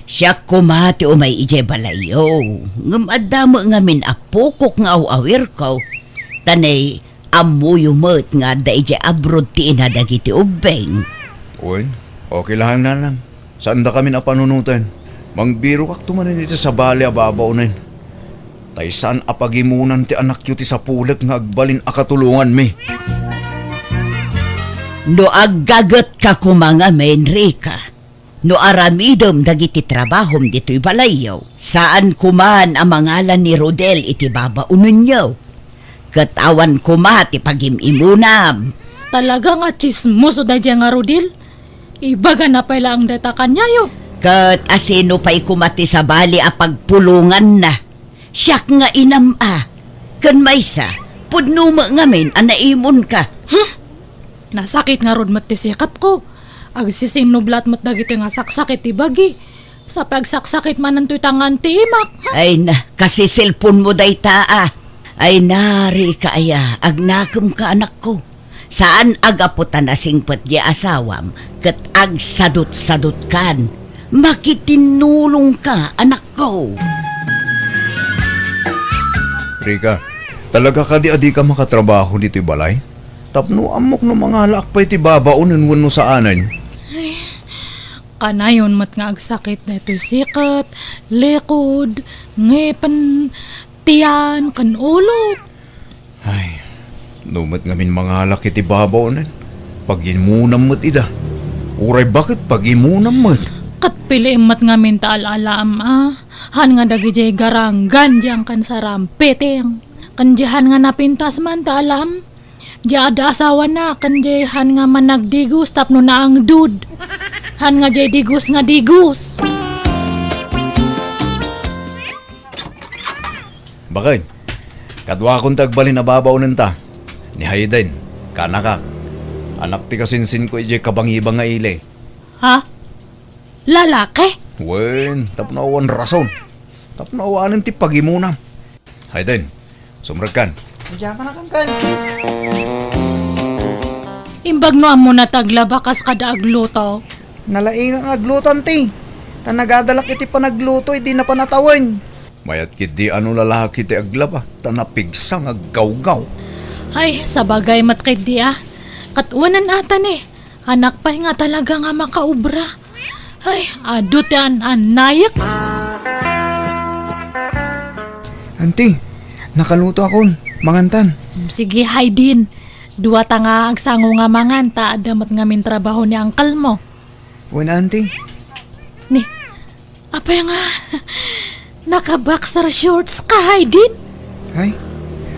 Siya kumati umay ije balayo. Ngamadamo nga min apukok nga awawir ko. Tanay amuyo mo't nga da ije abroad ti inadagiti ubeng. Uy, okay lang nanang. Saan da kami napanunutan? Mangbiro kak tumanin iti sa bali ababaw na yun. Taysan apagimunan ti anak yu ti sa pulag nga agbalin akatulungan mi. No aggagat ka kumanga men, Rika. No aramidom dagiti trabahom dito'y balayaw. Saan kuman ang mangalan ni Rodel iti babaunon niyo. Katawan kuma ti pagimimunam. Talaga nga chismoso da dyan nga Rodil. Ibaga na pala ang data kanyayo. Kat asino pa'y kumati sa bali a pagpulungan na. Siyak nga inama. Kan maysa, pudnuma ngamin a naimon ka. Nasakit nga rod matisikat ko. Agsisinublat mat dagito nga saksakit ibagi. Sa pagsaksakit man ng tangan ti imak. Ay na, kasi cellphone mo day taa. Ay nari ka aya, agnakam ka anak ko. Saan agaputan na singpet di asawam, kat agsadot-sadot kan. Makitinulong ka, anak ko. Rika, talaga ka di adi ka makatrabaho dito'y balay? Tapno amok no mga lakpay ti babaunan wano sa anan. Kanayon mat nga agsakit na ito'y sikat, likod, ngepan, tiyan, kan ulo. Ay, numat ngamin mga laki ti babaunan. Pagimunam mat ida. Uray bakit pagimunam mat? Kat pili mat ngamin taal-alaam Han nga dagi jay garanggan diyang kan sarampeteng. Kan diyan nga napintas man taalam. Diya ada asawa na kan jay han nga managdigus tapno na ang dud. Han nga jay digus nga digus. Bakit? Kadwa kong tagbalin na babaunan ta. Ni Hayden, kanaka. Anak ti kasinsin ko ije kabangibang nga ile. Ha? Lalaki? Wen, tapnawan rason. Tapnawanan ti pagimunam. Hayden, sumrakan. Imbag no amo na taglabakas kada agluto. Nalaing ang aglutan ti. Tanagadalak iti panagluto, hindi na panatawan. Mayat kit di ano lalaki ti aglaba. Tanapigsang aggaw-gaw. Ay, sa bagay matkid di Katuwanan atan Anak pa nga talaga nga makaubra. Ay, adot yan, anayak. Auntie, nakaluto akon. Mangantan. Sige, Haydin. Dua ta nga agsango nga mangan, ta adamat ngamin trabaho ni angkal mo. Wen, auntie. Ni, apa nga, naka-boxer shorts ka, Haydin? Ay,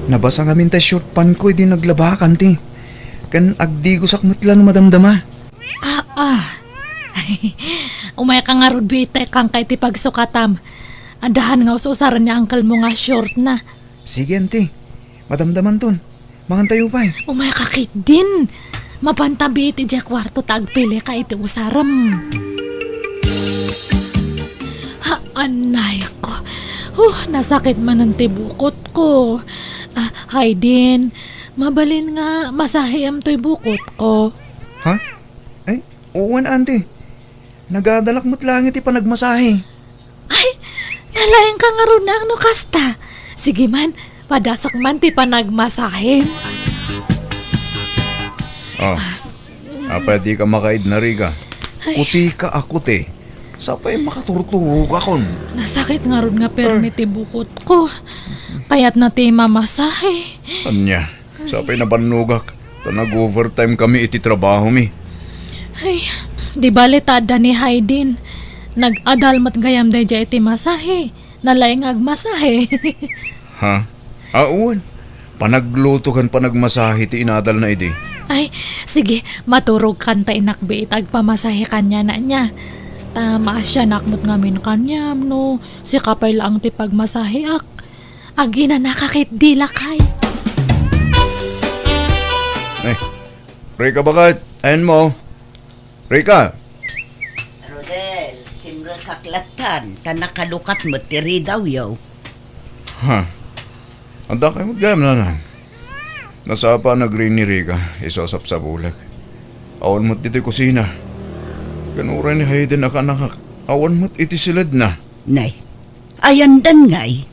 nabasa ngamin ta short pan ko, hindi naglabak, auntie. Kan agdi ko sakmatla no madamdama. Umay ka nga rudbite kang kay ti pagsukatam. Adahan nga usaran niya angkal mo nga short na. Sige, auntie. Madamdaman ton. Mangantayo pa eh. Umay ka kit din. Mapantabi iti dya kwarto tagpili ka iti usaram. Ha, anay ko. Nasakit man ang tibukot ko. Haydin, mabalin nga masahiyam to'y bukot ko. Ha? Ay, uwan, auntie. Nagadalak mo't langit ipanagmasahe. Ay, nalayan ka nga ron na ano kasta. Sige man, padasak man ti panagmasahe. Oh, pwede ka makaid na riga. Kuti ka akuti. Sapay makaturturog akon. Nasakit nga ron nga permit ti bukot ko. Kaya't na ti mamasahe. Anya, sapay nabanugak. Tanag-overtime kami iti trabaho mi. Ay, di bali tada ni Haydin. Nag-adalmat gayam day jay iti masahe. Nalaing agmasahe. Ha? Uwan. Panagluto kan panagmasahe ti inadal na idi. Ay, sige, maturog kan ta inakbi itag pamasahe kanya na niya. Tama siya nakmut ngamin kanyam no. Si kapay lang ti pagmasahe ak. Agi na nakakit dilakay. Eh, Rika bakit? Ayan mo. Rika. Rodel, simra kaklatan. Tanakalukat mo tiri daw yaw. Ha? Anda kayo mag-gayam na lang. Nasapa nag-ring ni Rika, isosap sa bulag. Awan mo't dito'y kusina. Ganura ni Hayden akanakak. Awan mo't iti silad na. Nay, ayandan ngay.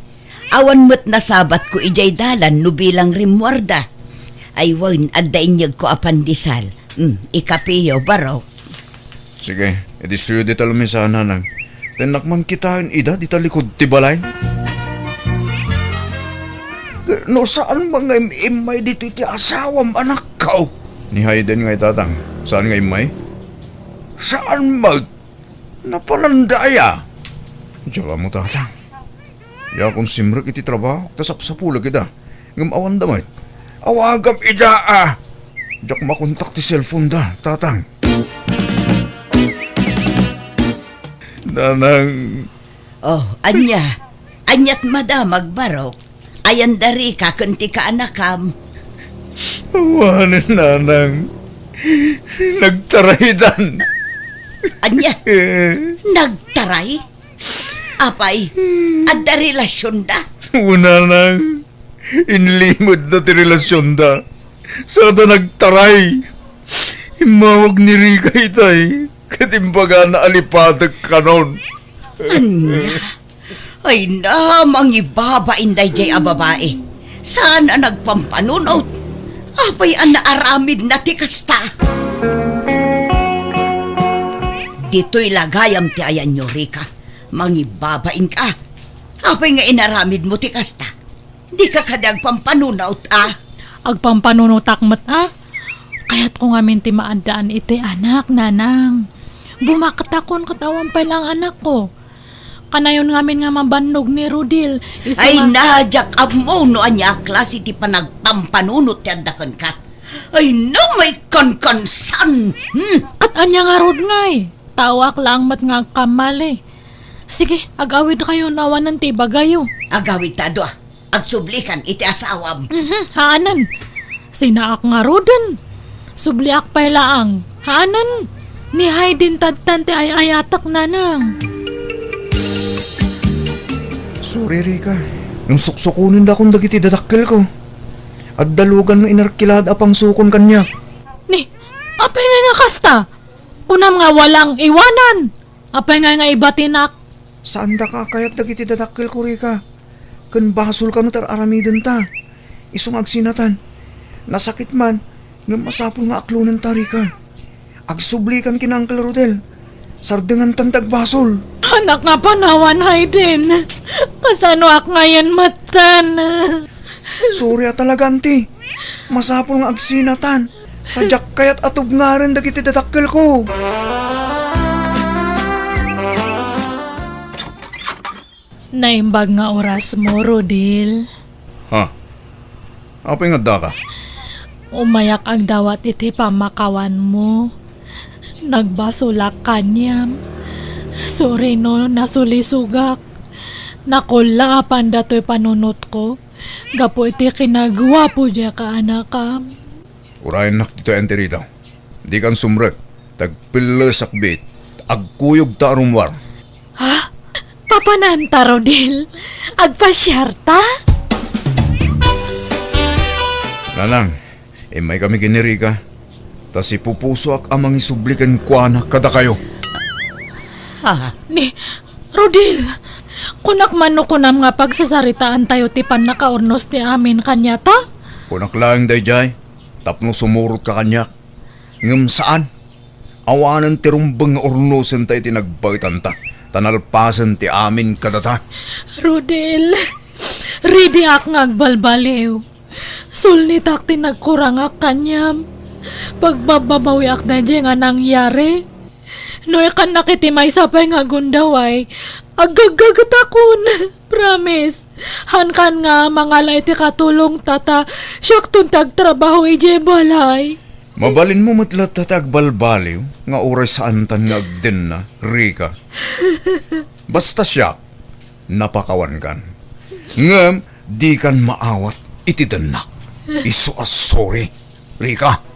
Awan mo't nasabat ko ijay dalan no bilang rimwarda. Ay wan, adainyag ko apandisal. Ikapiyo, baro. Sige, edi suyo di talumisana nang. Tinakman kitain ida, di talikod tibalay. No, saan mga imay dito iti asawam anak ka? Ni Hayden ngay tatang. Saan nga imay? Saan mag? Napalandaya. Diyan mo tatang. Ya kung simrek iti trabaho, tasap sa pula kita. Ngam awan damay. Awagam ida ah. Diyak makontak ti cellphone da, tatang. Nanang, Oh, anya. Anyat madam magbarok. Ayan dari ka kunti ka anakam. awanin nanang. Nagtarahidan. Anya, nagtaray? Apay, adda relasyon da? Una nang inlimod na ti relasyon da. Sada nagtaray. Himawag ni Rika itay. Katimbaga na alipadag kanon. Anya, ay na, mangibaba inday jay a babae. Sana nagpampanunot? Apay ang naaramid na ti kasta. Dito'y lagayam ti ayan nyo, Rika. Mangibabain ka. Apay nga inaramid mo ti kasta. Di ka kadag pampanunaut, ah. Agpampanunutak mat Kaya't kung amin ti maadaan iti anak, nanang. Bumaktakon katawan pa lang anak ko. Kanayon ngamin nga mabannog ni Rudil. Ay najak amo no anya klase ti panagpampanunot ti addakan ka. Ay no may kankansan. Kat anya nga rod ngay. Tawak lang mat nga kamali. Sige, agawid kayo nawanan ti bagayo. Agawid tado ah. Agsublikan iti asawam. Haanan. Sinaak nga roden. Subliak pa'y laang. Haanan. Ni Haydin tadtan ti ayatak nanang. Sorry, Rika. Nung suksukunin da kong dagiti dadakkel ko. At dalugan nga inarkilad apang sukon kanya. Ni, apay nga kasta. Kunam nga walang iwanan. Apay nga ibatinak. Saan da ka kayat dagiti dadakkel ko, Rika? Kan basol ka no tar aramiden ta. Isong agsinatan. Nasakit man, nga masapol nga aklunan ta, Rika. Agsublikan kina Uncle Rodel. Sardengan tantag basol. Anak nga panawan, Haydin. Kasano ak ngayon matan. Sorry talaga, auntie. Masapol nga agsinatan. Tadyak kayat atub nga rin dagiti dadakkel ko. Naimbag nga oras mo, Rodil. Ha? Apay nga da ka? Umayak ang dawat iti pamakawan mo. Nagbasulak kanyam. Sorry no, nasulisugak. Nakula apan dato'y panunot ko. Gapo iti kinagawa po dya ka anakam. Urayan nak dito ente rito. Di kan sumrek. Tagpila sakbit. Agkuyog ta arumwar. Ha? Papananta, Rodil? Agpasyarta? Nanang, may kami kinirika. Tas ipupuso ak amang isublikan ko anak kada kayo. Ha? Ni, Rodil, kunak mano kunam nga pagsasaritaan tayo ti pan nakaurnos ti amin kanya ta? Kunak lang dayjay. Tapno sumurot ka kanyak. Ngam saan? Awanan ti rumbang nga urnosan tayo tinagbaitan ta. Tanalpasan ti amin kadata. Rodil, ready ak ngagbalbaliw. Sulnitak ti nagkurangak kanyam. Pagbababawi ak na dyan nga nangyari. No ikan nakitimay sapay nga gundaway. Agagatakon. Promise. Hankan nga mangalay ti katulong tata. Siyak tuntag trabaho ije balay. Mabalin mo matlat tatag balbaliw nga oras saan tan nga agden na, Rika. Basta siya, napakawan kan. Ngam, di kan maawat iti danak. Iso as sorry, Rika.